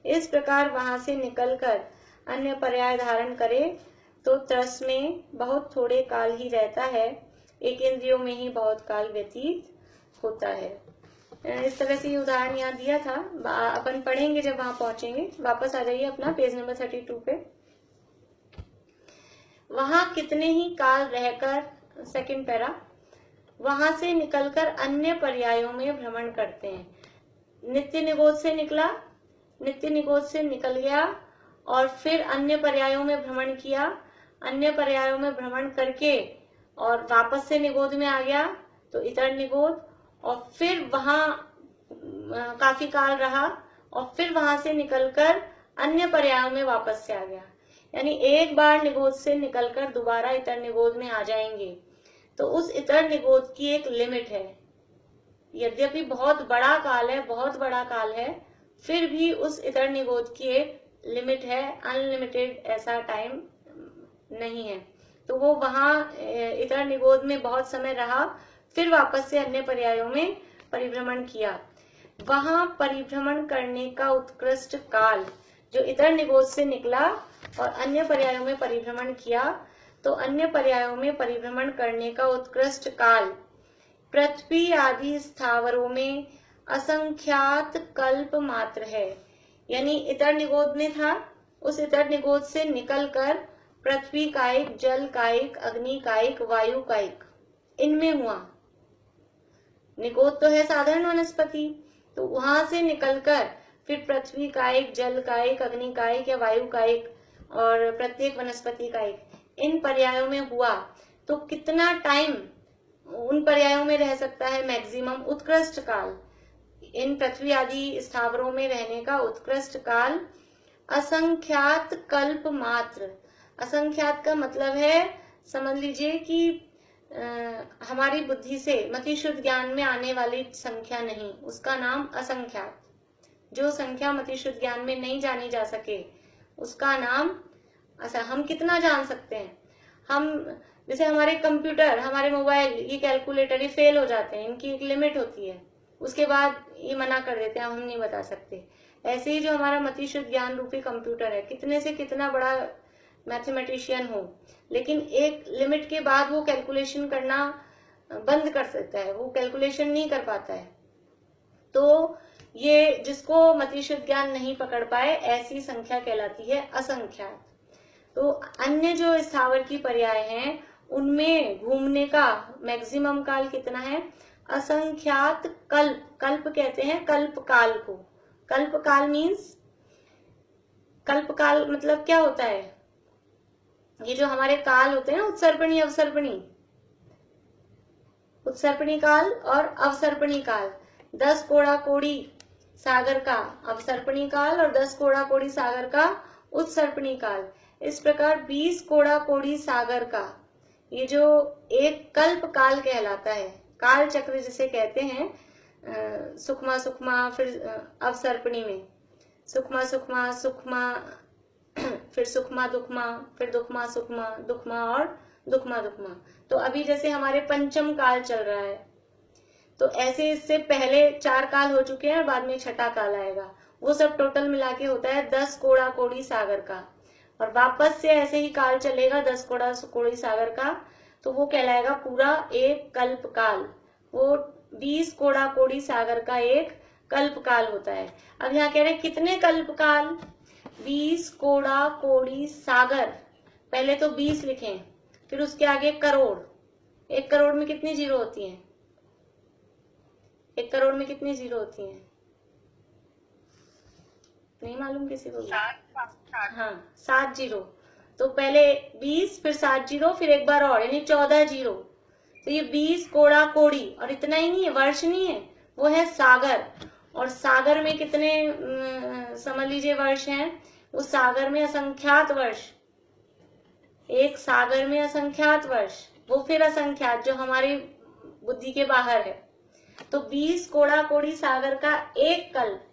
इस प्रकार वहां से निकलकर अन्य पर्याय धारण करे तो त्रस में बहुत थोड़े काल ही रहता है, एक इंद्रियों में ही बहुत काल व्यतीत होता है। इस तरह से ये उदाहरण यहाँ दिया था, अपन पढ़ेंगे जब वहां पहुंचेंगे। वापस आ जाइए अपना पेज नंबर 32 पे। वहां कितने ही काल रहकर, सेकंड पैरा, वहां से निकलकर अन्य पर्यायों में भ्रमण करते हैं। नित्य निगोद से निकला, नित्य निगोद से निकल गया और फिर अन्य पर्यायों में भ्रमण किया, अन्य पर्यायों में भ्रमण करके और वापस से निगोद में आ गया तो इतर निगोद, और फिर वहां काफी काल रहा और फिर वहां से निकलकर अन्य पर्यायों में वापस से आ गया। यानी एक बार निगोद से निकलकर दोबारा इतर निगोद में आ जाएंगे तो उस इतर निगोद की एक लिमिट है। यद्यपि बहुत बड़ा काल है, बहुत बड़ा काल है, फिर भी उस इतर निगोद की एक लिमिट है, अनलिमिटेड ऐसा टाइम नहीं है। तो वो वहां इतर निगोद में बहुत समय रहा, फिर वापस से अन्य पर्यायों में परिभ्रमण किया। वहां परिभ्रमण करने का उत्कृष्ट काल, जो इतर निगोद से निकला और अन्य पर्यायों में परिभ्रमण किया, तो अन्य पर्यायों में परिभ्रमण करने का उत्कृष्ट काल पृथ्वी आदि स्थावरों में असंख्यात कल्प मात्र है। यानी इतर निगोद में था, उस इतर निगोद से निकलकर पृथ्वी कायिक, जल कायिक, अग्नि कायिक, वायु कायिक, इनमें हुआ। निगोद तो है साधारण वनस्पति, तो वहां से निकलकर फिर पृथ्वी कायिक, जल कायिक, अग्नि कायिक या वायु कायिक और प्रत्येक वनस्पति कायिक, इन पर्यायों में हुआ। तो कितना टाइम उन पर्यायों में रह सकता है? मैक्सिमम उत्कृष्ट काल, इन पृथ्वी आदि स्थावरों में रहने का उत्कृष्ट काल असंख्यात कल्प मात्र। असंख्यात का मतलब है, समझ लीजिए कि हमारी बुद्धि से मतिशुद्ध ज्ञान में आने वाली संख्या नहीं, उसका नाम असंख्यात। जो संख्या मतिशुद्ध ज्ञान में नहीं जानी जा सके उसका नाम हम कितना जान सकते हैं? हम जैसे हमारे कंप्यूटर, हमारे मोबाइल, ये कैलकुलेटर, ये फेल हो जाते हैं, इनकी एक लिमिट होती है, उसके बाद ये मना कर देते हैं, हम नहीं बता सकते। ऐसे ही जो हमारा मतिशुद्ध ज्ञान रूपी कंप्यूटर है, कितने से कितना बड़ा मैथमेटिशियन हो, लेकिन एक लिमिट के बाद वो कैलकुलेशन करना बंद कर सकता है, वो कैलकुलेशन नहीं कर पाता है। तो ये जिसको मतिशुद्ध ज्ञान नहीं पकड़ पाए, ऐसी संख्या कहलाती है असंख्यात। तो अन्य जो स्थावर की पर्याय हैं उनमें घूमने का मैक्सिमम काल कितना है? असंख्यात कल्प। कल्प कहते हैं कल्प काल को। कल्प काल मीन्स, कल्प काल मतलब क्या होता है? ये जो हमारे काल होते हैं, उत्सर्पणी अवसर्पणी, उत्सर्पणी काल और अवसर्पणी काल। 10 कोड़ा कोड़ी सागर का अवसर्पणी काल और 10 कोड़ा कोड़ी सागर का उत्सर्पणी काल। इस प्रकार 20 कोड़ा कोड़ी सागर का ये जो एक कल्प काल कहलाता है, काल चक्र जिसे कहते हैं। सुखमा सुखमा, फिर अवसर्पणी में सुखमा सुखमा, सुखमा फिर सुखमा दुखमा, फिर दुखमा सुखमा, दुखमा और दुखमा दुखमा। तो अभी जैसे हमारे पंचम काल चल रहा है, तो ऐसे इससे पहले 4 काल हो चुके हैं और बाद में 6ठा काल आएगा। वो सब टोटल मिला के होता है 10 कोड़ा कोड़ी सागर का, और वापस से ऐसे ही काल चलेगा 10 कोड़ा कोड़ी सागर का, तो वो कहलाएगा पूरा एक कल्प काल। वो 20 कोड़ा कोड़ी सागर का एक कल्प काल होता है। अब यहाँ कह रहे हैं कितने कल्प काल? 20 कोड़ा कोड़ी सागर। पहले तो 20 लिखें, फिर उसके आगे करोड़। 1 करोड़ में कितनी जीरो होती हैं? 1 करोड़ में कितनी जीरो होती हैं? नहीं मालूम किसी को? हाँ, 7 जीरो। तो पहले 20, फिर 7 जीरो, फिर एक बार और, यानी 14 जीरो। तो ये 20 कोड़ा कोड़ी, और इतना ही नहीं है, वर्ष नहीं है, वो है सागर। और सागर में कितने समझ लीजिए वर्ष हैं? उस सागर में असंख्यात वर्ष। एक सागर में असंख्यात वर्ष, वो फिर असंख्यात जो हमारी बुद्धि के बाहर है। तो 20 कोड़ा कोड़ी सागर का एक कल्प,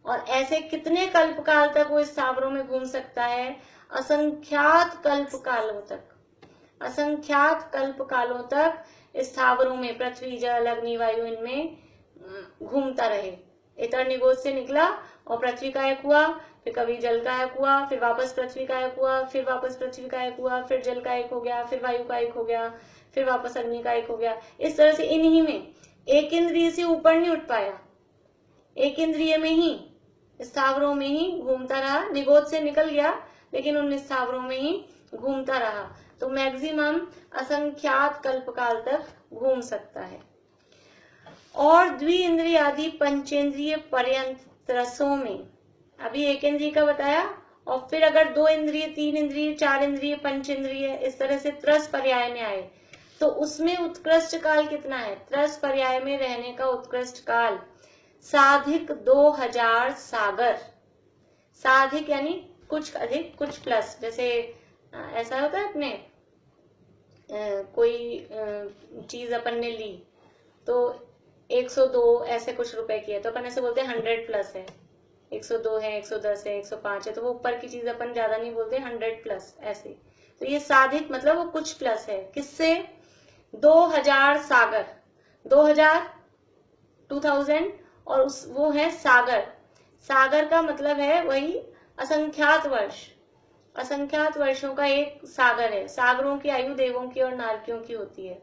और ऐसे कितने कल्प काल तक वो स्थावरों में घूम सकता है? असंख्यात कल्प कालों तक, असंख्यात कल्प कालों तक स्थावरों में, पृथ्वी, जल, अग्नि, वायु, इनमें घूमता रहे। इतर निगोद से निकला और पृथ्वी का एक हुआ, फिर कभी जल का एक हुआ, फिर वापस पृथ्वी का एक हुआ, फिर वापस पृथ्वी का एक हुआ, फिर जल का एक हो गया, फिर वायु का एक हो गया, फिर वापस अग्नि का एक हो गया। इस तरह से इन्हीं में, एक इंद्रिय से ऊपर नहीं उठ पाया, एक इंद्रिय में ही, स्थावरों में ही घूमता रहा। निगोद से निकल गया लेकिन उन स्थावरों में ही घूमता रहा। तो मैक्सिमम असंख्यात कल्पकाल तक घूम सकता है। और द्वि इंद्रिय आदि पंचेंद्रिय पर्यंत रसों में अभी एक इंद्रिय का बताया, और फिर अगर 2 इंद्रिय, 3 इंद्रिय, 4 इंद्रिय, पंच इंद्रिय इस तरह से त्रस पर्याय में आए तो उसमें उत्कृष्ट काल कितना है? त्रस पर्याय में रहने का उत्कृष्ट काल साधिक 2000 सागर। साधिक यानी कुछ अधिक कुछ प्लस, जैसे ऐसा होता है अपने कोई चीज अपन ने ली तो 102 ऐसे कुछ रुपए की है तो अपन ऐसे बोलते हैं 100 प्लस है, 102 है, 110 है, 105 है, तो वो ऊपर की चीज अपन ज्यादा नहीं बोलते, 100 प्लस ऐसे। तो ये साधिक मतलब वो कुछ प्लस है, किससे? 2000 सागर, 2000 और वो है सागर। सागर का मतलब है वही असंख्यात वर्ष, असंख्यात वर्षों का एक सागर है। सागरों की आयु देवों की और नारकियों की होती है।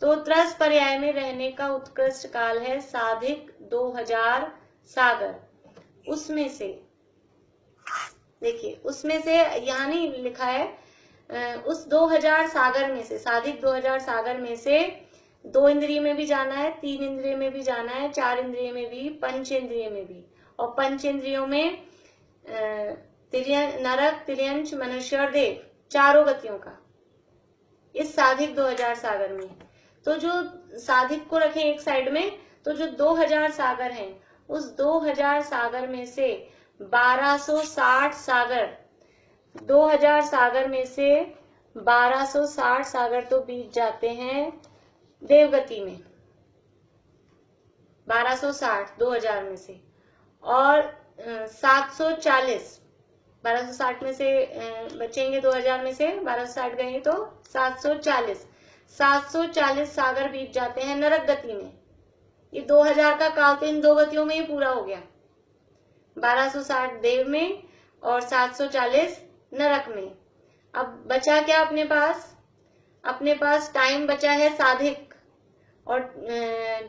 तो त्रस पर्याय में रहने का उत्कृष्ट काल है साधिक 2000 सागर। उसमें से देखिए, उसमें से यहाँ नहीं लिखा है, उस 2000 सागर में से, साधिक 2000 सागर में से 2 इंद्रिय में भी जाना है, 3 इंद्रिय में भी जाना है, 4 इंद्रिय में भी, पंच इंद्रिय में भी। और पंच इंद्रियों में नरक, तिर्यंच, मनुष्य और देव, चारों गतियों का इस साधिक 2000 सागर में। तो जो साधिक को रखें एक साइड में, तो जो 2000 सागर हैं उस 2000 सागर में से 1260 सागर, 2000 सागर में से 1260 सागर तो बीत जाते हैं देवगति में, 1260 2000 में से, और 740 1260 में से बचेंगे 2000 में से 1260 गए तो 740 सागर बीत जाते हैं नरक गति में। ये 2000 का काल तो इन 2 गतियों में ही पूरा हो गया, 1260 देव में और 740 नरक में। अब बचा क्या अपने पास? अपने पास टाइम बचा है साधिक, और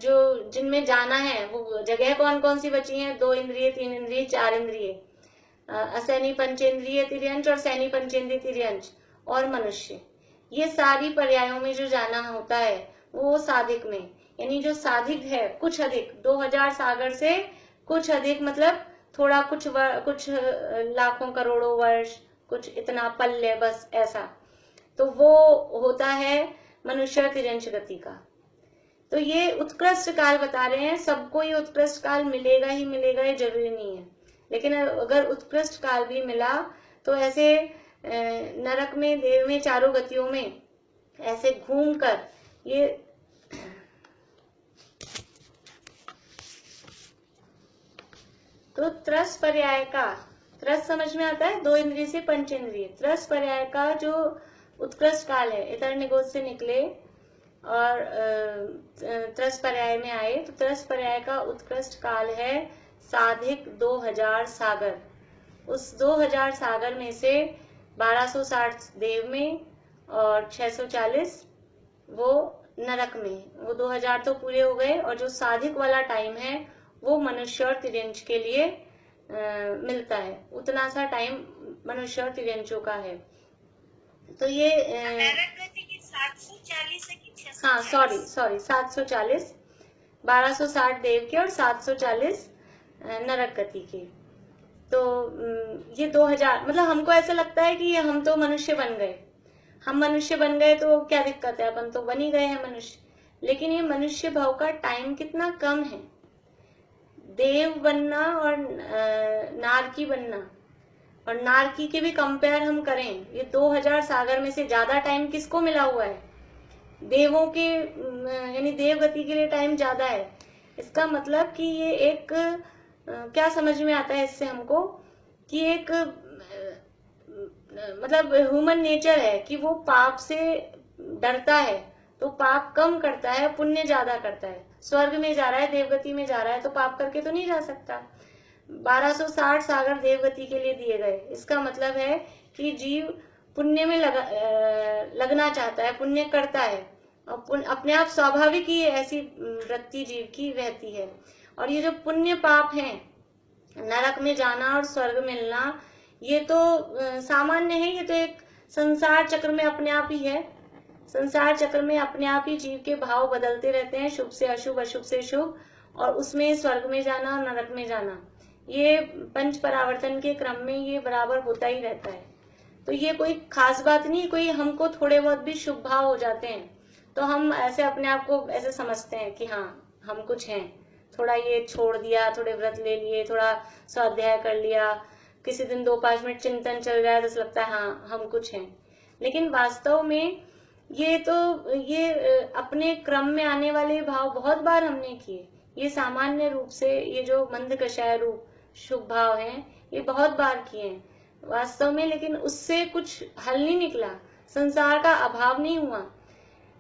जो जिनमें जाना है वो जगह कौन कौन सी बची हैं? 2 इंद्रिय, 3 इंद्रिय, 4 इंद्रिय, असैनी पंचेंद्रिय तिर्यंच और सैनी पंचेंद्रिय तिर्यंच और मनुष्य। ये सारी पर्यायों में जो जाना होता है वो साधिक में, यानी जो साधिक है कुछ अधिक, 2000 सागर से कुछ अधिक मतलब थोड़ा कुछ लाखों करोड़ों वर्ष, कुछ इतना पल्ले, बस ऐसा, तो वो होता है मनुष्य तिर्यंच गति का। तो ये उत्कृष्ट काल बता रहे हैं। सबको ये उत्कृष्ट काल मिलेगा ही मिलेगा, ये जरूरी नहीं है, लेकिन अगर उत्कृष्ट काल भी मिला तो ऐसे नरक में, देव में, चारों गतियों में ऐसे घूमकर ये तो त्रस पर्याय का, त्रस समझ में आता है, 2 इंद्रिय से पंच इंद्रिय, त्रस पर्याय का जो उत्कृष्ट काल है, इतर निगोद से निकले और त्रस पर्याय में आए, तो त्रस पर्याय का उत्कृष्ट काल है साधिक 2000 सागर। उस 2000 सागर में से 1260 देव में और 640 वो नरक में, वो 2000 तो पूरे हो गए, और जो साधिक वाला टाइम है वो मनुष्य और तिर्यंच के लिए मिलता है। उतना सा टाइम मनुष्य और तिर्यंचों का है। तो ये 740 है कि 640? हाँ, सॉरी 740, 1260 देव के और 740 नरक गति के। तो ये 2000 मतलब हमको ऐसा लगता है कि हम तो मनुष्य बन गए, हम मनुष्य बन गए तो क्या दिक्कत है, अपन तो बन ही गए हैं मनुष्य। लेकिन ये मनुष्य भाव का टाइम कितना कम है। देव बनना और नारकी बनना, और नारकी के भी कंपेयर हम करें, ये 2000 सागर में से ज्यादा टाइम किसको मिला हुआ है? देवों के, यानी देव गति के लिए टाइम ज्यादा है। इसका मतलब कि ये एक क्या समझ में आता है इससे हमको, कि एक मतलब ह्यूमन नेचर है कि वो पाप से डरता है तो पाप कम करता है, पुण्य ज्यादा करता है। स्वर्ग में जा रहा है, देवगति में जा रहा है, तो पाप करके तो नहीं जा सकता। 1260 सागर देवगति के लिए दिए गए, इसका मतलब है कि जीव पुण्य में लगना चाहता है, पुण्य करता है, और अपने आप स्वाभाविक ही ऐसी वृत्ति जीव की रहती है। और ये जो पुण्य पाप है, नरक में जाना और स्वर्ग मिलना, ये तो सामान्य है, ये तो एक संसार चक्र में अपने आप ही है। संसार चक्र में अपने आप ही जीव के भाव बदलते रहते हैं, शुभ से अशुभ, अशुभ से शुभ, और उसमें स्वर्ग में जाना और नरक में जाना, ये पंच परावर्तन के क्रम में ये बराबर होता ही रहता है। तो ये कोई खास बात नहीं, कोई हमको थोड़े बहुत भी शुभ भाव हो जाते हैं तो हम ऐसे अपने आप को ऐसे समझते हैं कि हाँ हम कुछ हैं, थोड़ा ये छोड़ दिया, थोड़े व्रत ले लिए, थोड़ा स्वाध्याय कर लिया, किसी दिन 2-5 मिनट चिंतन चल रहा है तो लगता है हाँ हम कुछ हैं। लेकिन वास्तव में ये अपने क्रम में आने वाले भाव बहुत बार हमने किए। ये सामान्य रूप से ये जो मंद कषाय रूप शुभ भाव हैं ये बहुत बार किए हैं वास्तव में, लेकिन उससे कुछ हल नहीं निकला, संसार का अभाव नहीं हुआ।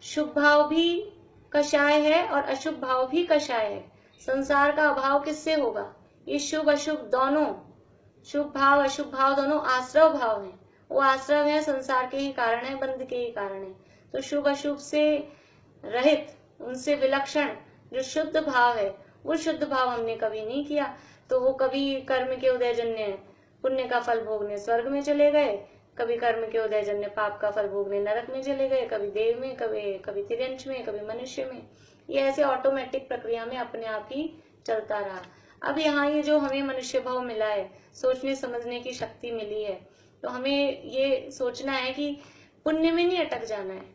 शुभ भाव भी कषाय है और अशुभ भाव भी कषाय है। संसार का अभाव किससे होगा? ये शुभ अशुभ दोनों, शुभ भाव अशुभ भाव दोनों आश्रव भाव हैं। वो आश्रव है संसार के ही कारण है, बंध के ही कारण है। तो शुभ अशुभ से रहित, उनसे विलक्षण जो शुद्ध भाव है वो शुद्ध भाव हमने कभी नहीं किया। तो वो कभी कर्म के उदयजन्य पुण्य का फल भोगने स्वर्ग में चले गए, कभी कर्म के उदयजन्य पाप का फल भोगने नरक में चले गए, कभी देव में, कभी तिर्यंश में, कभी मनुष्य में। ये ऐसे ऑटोमेटिक प्रक्रिया में अपने आप ही चलता रहा। अब यहाँ ये जो हमें मनुष्य भाव मिला है, सोचने समझने की शक्ति मिली है, तो हमें ये सोचना है कि पुण्य में नहीं अटक जाना है।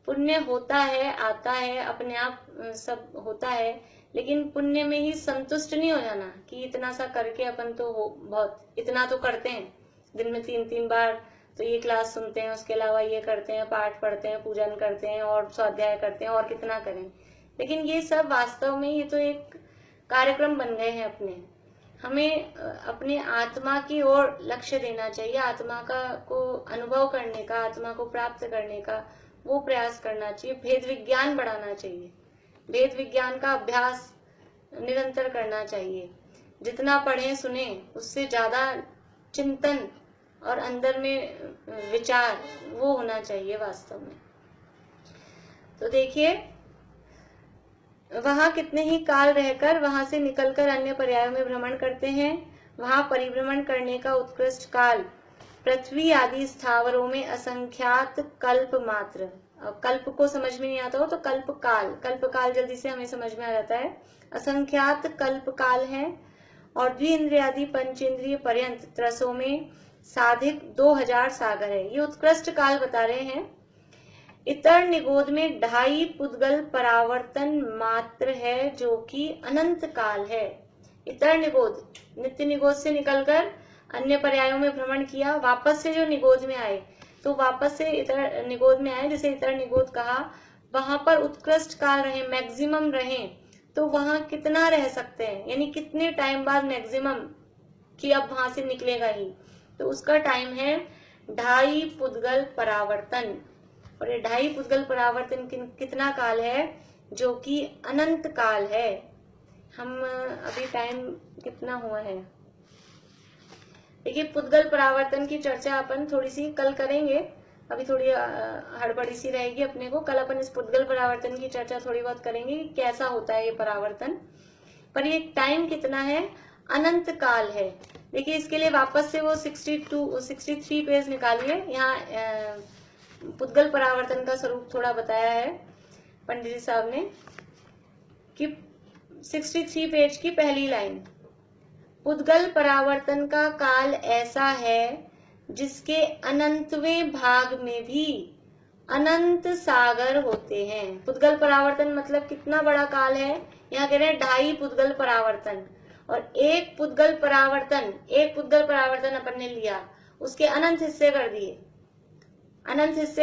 पुण्य होता है, आता है, अपने आप सब होता है, लेकिन पुण्य में ही संतुष्ट नहीं हो जाना कि इतना सा करके अपन तो बहुत इतना तो करते हैं, दिन में 3-3 बार तो ये क्लास सुनते हैं, उसके अलावा ये करते हैं, पाठ पढ़ते हैं, पूजन करते हैं और स्वाध्याय करते हैं, और कितना करें। लेकिन ये सब वास्तव में ये तो एक कार्यक्रम बन गए हैं अपने। हमें अपने आत्मा की ओर लक्ष्य देना चाहिए, आत्मा को अनुभव करने का, आत्मा को प्राप्त करने का वो प्रयास करना चाहिए। भेद विज्ञान बढ़ाना चाहिए, भेद विज्ञान का अभ्यास निरंतर करना चाहिए। जितना पढ़े सुने उससे ज्यादा चिंतन और अंदर में विचार वो होना चाहिए वास्तव में। तो देखिए, वहां कितने ही काल रहकर वहां से निकलकर अन्य पर्यायों में भ्रमण करते हैं। वहां परिभ्रमण करने का उत्कृष्ट काल पृथ्वी आदि स्थावरों में असंख्यात कल्प मात्र। कल्प को समझ में नहीं आता हो तो कल्प काल जल्दी से हमें समझ में आ जाता है। असंख्यात कल्प काल है और द्विइंद्रियादि पंचेंद्रिय पर्यंत त्रसों में साधिक 2000 सागर है। ये उत्कृष्ट काल बता रहे हैं। इतर निगोद में 2.5 पुद्गल परावर्तन मात्र है जो कि अनंत काल है। इतर निगोद, नित्य निगोद से निकलकर अन्य पर्यायों में भ्रमण किया, वापस से जो निगोद में आए तो वापस से इतर निगोद में आए, जैसे इतर निगोद कहा, वहां पर उत्कृष्ट काल रहे, मैक्सिमम रहे, तो वहां कितना रह सकते हैं, यानी कितने टाइम बाद मैक्सिमम कि अब वहां से निकलेगा ही, तो उसका टाइम है 2.5 पुद्गल परावर्तन। और ये 2.5 पुद्गल परावर्तन कितना काल है? जो कि अनंत काल है। हम अभी टाइम कितना हुआ है देखिए, पुद्गल परावर्तन की चर्चा अपन थोड़ी सी कल करेंगे, अभी थोड़ी हड़बड़ी सी रहेगी अपने को। कल अपन इस पुद्गल परावर्तन की चर्चा थोड़ी बहुत करेंगे कि कैसा होता है ये परावर्तन, पर ये टाइम कितना है? अनंत काल है। देखिए, इसके लिए वापस से वो 63 पेज निकालिए। यहाँ पुद्गल परावर्तन का स्वरूप थोड़ा बताया है पंडित जी साहब ने कि 63 पेज की पहली लाइन, पुद्गल परावर्तन का काल ऐसा है जिसके अनंतवें भाग में भी अनंत सागर होते हैं। पुद्गल परावर्तन मतलब कितना बड़ा काल है? यहाँ कह रहे हैं 2.5 पुद्गल परावर्तन, और एक पुद्गल परावर्तन अपन ने लिया, उसके अनंत हिस्से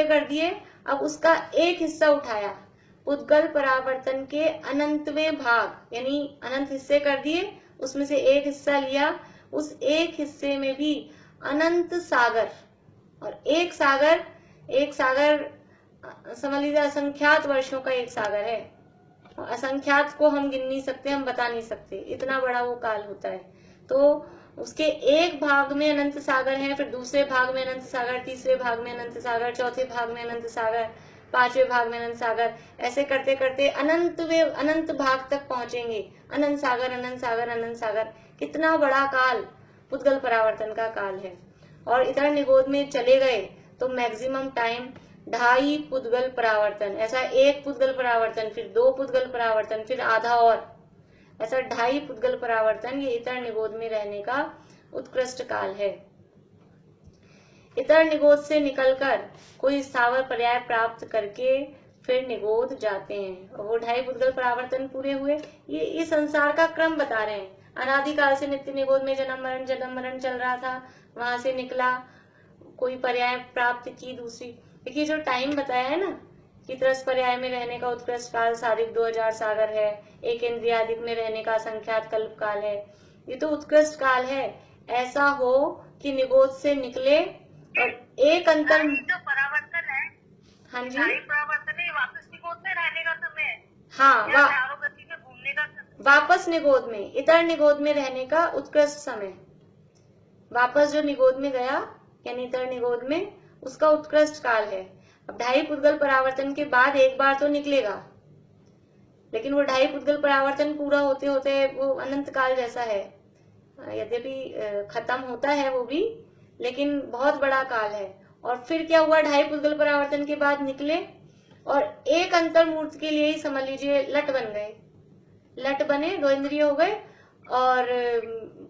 कर दिए, अब उसका एक हिस्सा उठाया, पुद्गल परावर्तन के अनंतवें भाग यानी अनंत हिस्से कर दिए, उसमें से एक हिस्सा लिया, उस एक हिस्से में भी अनंत सागर, और एक सागर समझ लीजिए असंख्यात वर्षों का एक सागर है। असंख्यात को हम गिन नहीं सकते, हम बता नहीं सकते, इतना बड़ा वो काल होता है। तो उसके एक भाग में अनंत सागर है, फिर दूसरे भाग में अनंत सागर, तीसरे भाग में अनंत सागर, चौथे भाग में अनंत सागर, 5वें भाग में अनंत सागर, ऐसे करते करते अनंत भाग तक पहुंचेंगे। अनंत सागर, कितना बड़ा काल पुद्गल परावर्तन का काल है। और इतर निगोद में चले गए तो मैक्सिमम टाइम 2.5 पुद्गल परावर्तन, ऐसा एक पुद्गल परावर्तन, फिर 2 पुद्गल परावर्तन, फिर आधा और, ऐसा 2.5 पुद्गल परावर्तन ये इतर निगोद में रहने का उत्कृष्ट काल है। इतर निगोद से निकलकर कोई स्थावर पर्याय प्राप्त करके फिर निगोद जाते हैं। और वो 2.5 पुद्गल परावर्तन पूरे हुए, ये संसार का क्रम बता रहे हैं। अनादिकाल से नित्य निगोद में जन्म मरण चल रहा था, वहां से निकला, कोई पर्याय प्राप्त की दूसरी। देखिए जो टाइम बताया है ना कि त्रस पर्याय में रहने का उत्कृष्ट काल साधिक 2000 सागर है, एक इंद्रियादिक में रहने का असंख्यात कल्प काल है, ये तो उत्कृष्ट काल है। ऐसा हो कि निगोद से निकले और एक अंतर जो परावर्तन है, हाँ जी, परावर्तन है, वापस निगोद में रहने का समय है। हाँ, चारों गति में घूमने का समय, वापस निगोद में, इतर निगोद में रहने का उत्कृष्ट समय। वापस जो निगोद में गया यानी इतर निगोद में, उसका उत्कृष्ट काल है। अब 2.5 पुद्गल परावर्तन के बाद एक बार तो निकलेगा, लेकिन वो 2.5 पुद्गल परावर्तन पूरा होते होते वो अनंत काल जैसा है। यद्यपि खत्म होता है वो भी, लेकिन बहुत बड़ा काल है। और फिर क्या हुआ, 2.5 पुद्गल परावर्तन के बाद निकले और एक अंतर्मूर्त के लिए ही समझ लीजिए लट बन गए। लट बने, 2 इंद्रिय हो गए और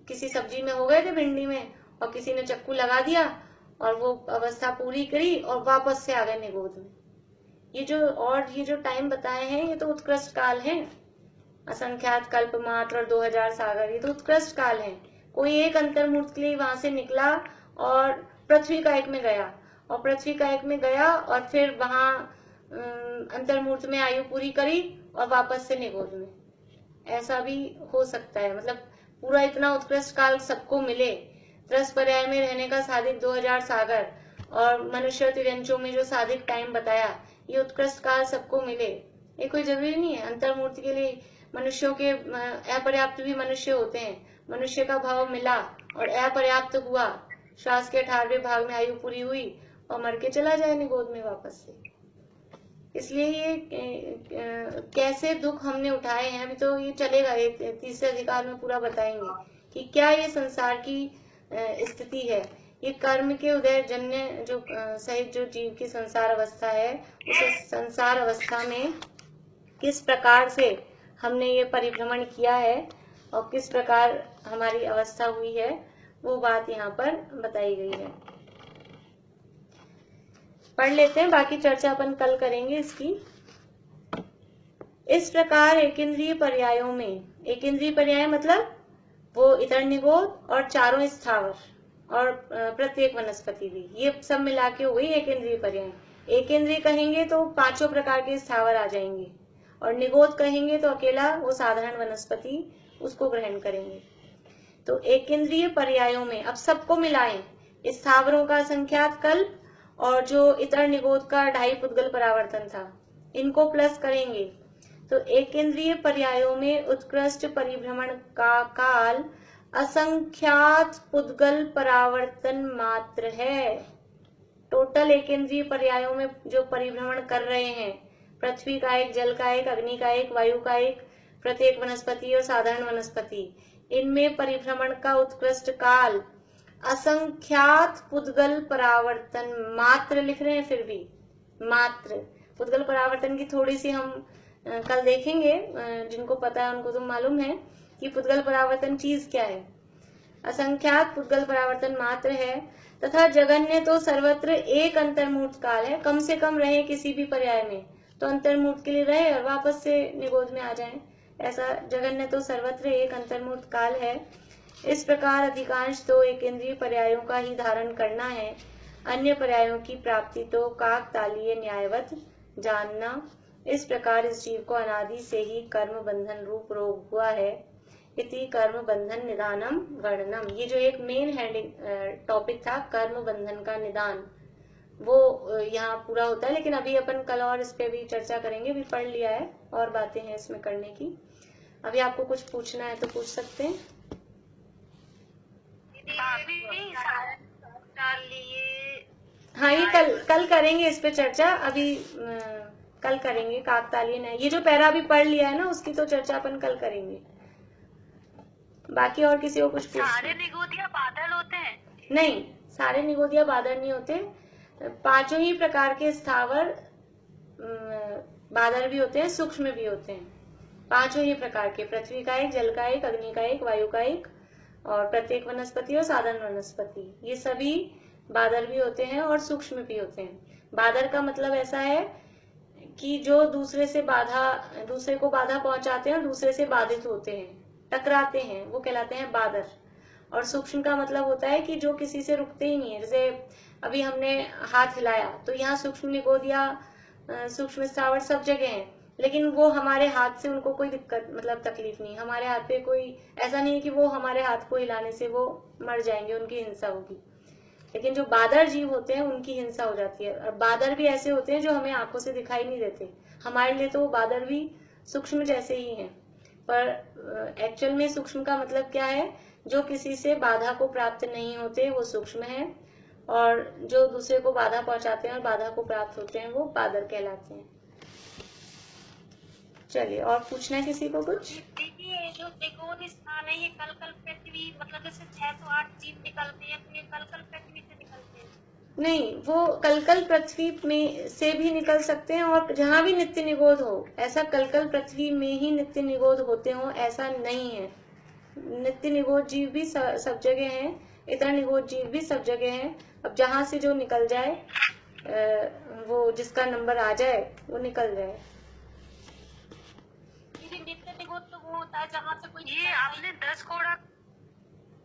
किसी सब्जी में हो गए थे, भिंडी में, और किसी ने चक्कू लगा दिया और वो अवस्था पूरी करी और वापस से आ गए निगोद में। ये जो टाइम बताए हैं ये तो उत्कृष्ट काल है। असंख्यात कल्प मात्र और 2000 सागर, ये तो उत्कृष्ट काल है। कोई एक अंतर्मूर्त के लिए वहां से निकला और पृथ्वी कायक में गया, और पृथ्वी कायक में गया और फिर वहां अंतर्मूर्त में आयु पूरी करी और वापस से निगोद में। ऐसा भी हो सकता है, मतलब पूरा इतना उत्कृष्ट काल सबको मिले। त्रस पर्याय में रहने का साधिक 2000 सागर और मनुष्य तिरंचों में जो साधिक टाइम बताया, ये उत्कृष्ट काल सबको मिले। ये कोई जरूरी नहीं है। अंतर्मूर्ति के लिए मनुष्यों के अपर्याप्त भी मनुष्य होते हैं। मनुष्य का भाव मिला और अपर्याप्त हुआ, श्वास के 18वें भाग में आयु पूरी हुई और मर के चला जाए निगोद में वापस से। इसलिए ये कैसे दुख हमने उठाए हैं, अभी तो ये चलेगा, ये तीसरे अधिकार में पूरा बताएंगे कि क्या ये संसार की स्थिति है। ये कर्म के उदय जन्य जो सहित जो जीव की संसार अवस्था है, उस संसार अवस्था में किस प्रकार से हमने ये परिभ्रमण किया है और किस प्रकार हमारी अवस्था हुई है, वो बात यहाँ पर बताई गई है। पढ़ लेते हैं, बाकी चर्चा अपन कल करेंगे इसकी। इस प्रकार एकेंद्रीय पर्यायों में, एकेंद्रीय पर्याय मतलब वो इतर निगोद और चारों स्थावर और प्रत्येक वनस्पति भी, ये सब मिला के हो गई एकेंद्रीय पर्याय। एकेंद्रीय कहेंगे तो 5 प्रकार के स्थावर आ जाएंगे, और निगोद कहेंगे तो अकेला वो साधारण वनस्पति, उसको ग्रहण करेंगे। तो एकेंद्रीय पर्यायों में अब सबको मिलाएं, स्थावरों का असंख्यात कल्प और जो इतर निगोद का 2.5 पुद्गल परावर्तन था, इनको प्लस करेंगे। तो एकेंद्रीय पर्यायों में उत्कृष्ट परिभ्रमण का काल असंख्यात पुद्गल परावर्तन मात्र है। टोटल एकेंद्रीय पर्यायों में जो परिभ्रमण कर रहे हैं, पृथ्वी का एक, जल का एक, अग्नि का एक, वायु का एक, प्रत्येक वनस्पति और साधारण वनस्पति, इनमें परिभ्रमण का उत्कृष्ट काल असंख्यात पुद्गल परावर्तन मात्र लिख रहे हैं। फिर भी मात्र पुद्गल परावर्तन की थोड़ी सी हम कल देखेंगे, जिनको पता है उनको तो मालूम है कि पुद्गल परावर्तन चीज क्या है। असंख्यात पुद्गल परावर्तन मात्र है तथा जगन्य तो सर्वत्र एक अंतर्मूर्त काल है। कम से कम रहे किसी भी पर्याय में तो अंतर्मूर्त के लिए रहे और वापस से निगोद में आ जाए, ऐसा जगन्य तो सर्वत्र एक अंतर्मूर्त काल है। इस प्रकार अधिकांश तो एकेंद्रीय पर्यायों का ही धारण करना है, अन्य पर्यायों की प्राप्ति तो काकतालीय न्यायवत जानना। इस प्रकार इस जीव को अनादि से ही कर्म बंधन रूप रोग हुआ है। इति कर्म बंधन निदानम वर्णनम, ये जो एक मेन हेडिंग टॉपिक था कर्म बंधन का निदान, वो यहाँ पूरा होता है। लेकिन अभी अपन कल और इस पे भी चर्चा करेंगे, भी पढ़ लिया है और बातें हैं इसमें करने की। अभी आपको कुछ पूछना है तो पूछ सकते हैं। हाँ, ये कल करेंगे इस पे चर्चा, अभी कल करेंगे। काकतालीय न्याय, ये जो पैरा अभी पढ़ लिया है ना, उसकी तो चर्चा अपन कल करेंगे। बाकी और किसी को कुछ पूछना? सारे निगोदिया बादल होते हैं? नहीं, सारे निगोदिया बादल नहीं होते। 5 ही प्रकार के स्थावर बादल भी होते हैं, सूक्ष्म भी होते हैं। पांचों ही प्रकार के, पृथ्वी का एक, जल का एक, अग्नि का एक, वायु का एक, और प्रत्येक वनस्पति और साधारण वनस्पति, ये सभी बादर भी होते हैं और सूक्ष्म भी होते हैं। बादर का मतलब ऐसा है कि जो दूसरे को बाधा पहुंचाते हैं और दूसरे से बाधित होते हैं, टकराते हैं, वो कहलाते हैं बादर। और सूक्ष्म का मतलब होता है कि जो किसी से रुकते ही नहीं है। जैसे अभी हमने हाथ हिलाया तो यहाँ सूक्ष्म निगोद या सूक्ष्म स्थावर सब जगह है, लेकिन वो हमारे हाथ से उनको कोई दिक्कत मतलब तकलीफ नहीं, हमारे हाथ पे कोई ऐसा नहीं है कि वो हमारे हाथ को हिलाने से वो मर जाएंगे, उनकी हिंसा होगी। लेकिन जो बादर जीव होते हैं उनकी हिंसा हो जाती है। और बादर भी ऐसे होते हैं जो हमें आंखों से दिखाई नहीं देते, हमारे लिए तो वो बादर भी सूक्ष्म जैसे ही हैं, पर एक्चुअल में सूक्ष्म का मतलब क्या है, जो किसी से बाधा को प्राप्त नहीं होते वो सूक्ष्म है, और जो दूसरे को बाधा पहुंचाते हैं और बाधा को प्राप्त होते हैं वो बादर कहलाते हैं। चलिए, और पूछना है किसी को कुछ? देखिए, जो त्रिकोण स्थान है ये कल पृथ्वी, मतलब जैसे 608 जीव निकलते हैं तो ये कल पृथ्वी से निकलते हैं? नहीं, वो कल पृथ्वी में से भी निकल सकते हैं, और जहाँ भी नित्य निगोद हो, ऐसा कल पृथ्वी में ही नित्य निगोद होते हो ऐसा नहीं है। नित्य निगोद जीव भी सब जगह हैं, इतर निगोद जीव भी सब जगह हैं। अब जहाँ से जो निकल जाए, वो जिसका नंबर आ जाए वो निकल जाए। नित्य निगोद तो वो होता है जहाँ से कोई, ये आपने 10 कोड़ा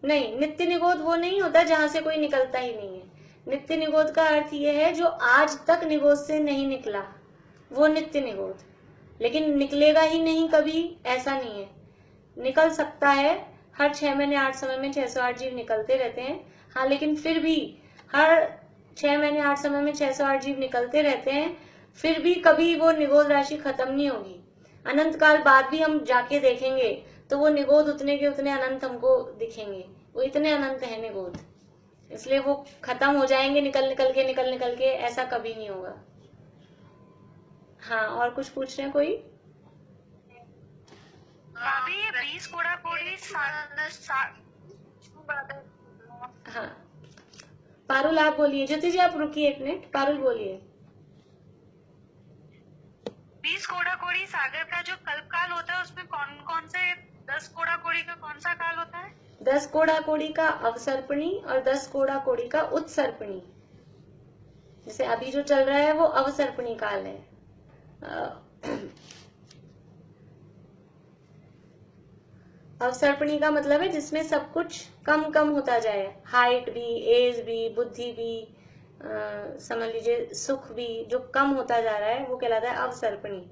नहीं, नित्य निगोद वो नहीं होता जहाँ से कोई निकलता ही नहीं है। नित्य निगोद का अर्थ ये है जो आज तक निगोद से नहीं निकला, वो नित्य निगोद। लेकिन निकलेगा ही नहीं कभी, ऐसा नहीं है, निकल सकता है। हर 6 महीने 8 समय में 608 जीव निकलते रहते हैं। हाँ, लेकिन फिर भी हर 6 महीने 8 समय में 608 जीव निकलते रहते हैं, फिर भी कभी वो निगोद राशि खत्म नहीं होगी। अनंत काल बाद भी हम जाके देखेंगे तो वो निगोद उतने के उतने अनंत हमको दिखेंगे, वो इतने अनंत है निगोद, इसलिए वो खत्म हो जाएंगे निकल के, ऐसा कभी नहीं होगा। हाँ, और कुछ पूछ रहे हैं कोई? भाभी ये 20 कोड़ा कोड़ी हाँ, पारुल आप बोलिए। ज्योति जी आप रुकिए एक मिनट, पारुल बोलिए। 20 कोड़ा कोड़ी सागर का जो कल्पकाल होता है उसमें कौन कौन से, 10 कोड़ा कोड़ी का कौन सा काल होता है? 10 कोड़ा कोड़ी का अवसर्पणी और 10 कोड़ा कोड़ी का उत्सर्पणी। जैसे अभी जो चल रहा है वो अवसर्पणी काल है। अवसर्पणी का मतलब है जिसमें सब कुछ कम कम होता जाए, हाइट भी, एज भी, बुद्धि भी, समझ लीजिए सुख भी, जो कम होता जा रहा है वो कहलाता है अवसर्पणी।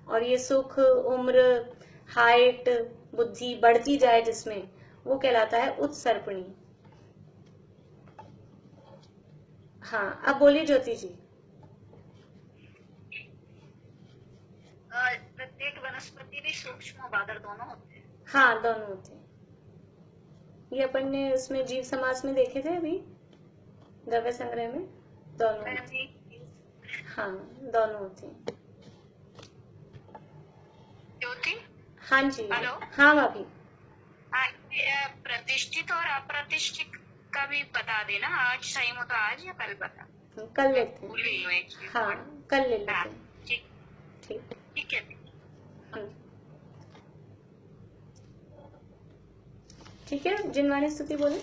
और ये सुख, उम्र, हाइट, बुद्धि बढ़ती जाए जिसमें, वो कहलाता है उत्सर्पणी। हाँ, अब बोलिए ज्योति जी। प्रत्येक वनस्पति भी सूक्ष्म बादर दोनों होते हैं? हाँ, दोनों होते हैं। ये अपन ने उसमें जीव समास में देखे थे अभी, द्रव्य संग्रह में, दोनों होते हैं। हाँ, दोनों होते हैं। ज्योति, हाँ जी। हेलो। हाँ भाभी। प्रतिष्ठित और अप्रतिष्ठित का भी बता देना, आज सही हो तो आज या कल बता, कल लेते भूल हैं। गई हूँ एक चीज। हाँ, कल ले लेते हाँ, हैं। ठीक ठीक। ठीक है। ठीक है, जिनवाणी स्तुति बोले।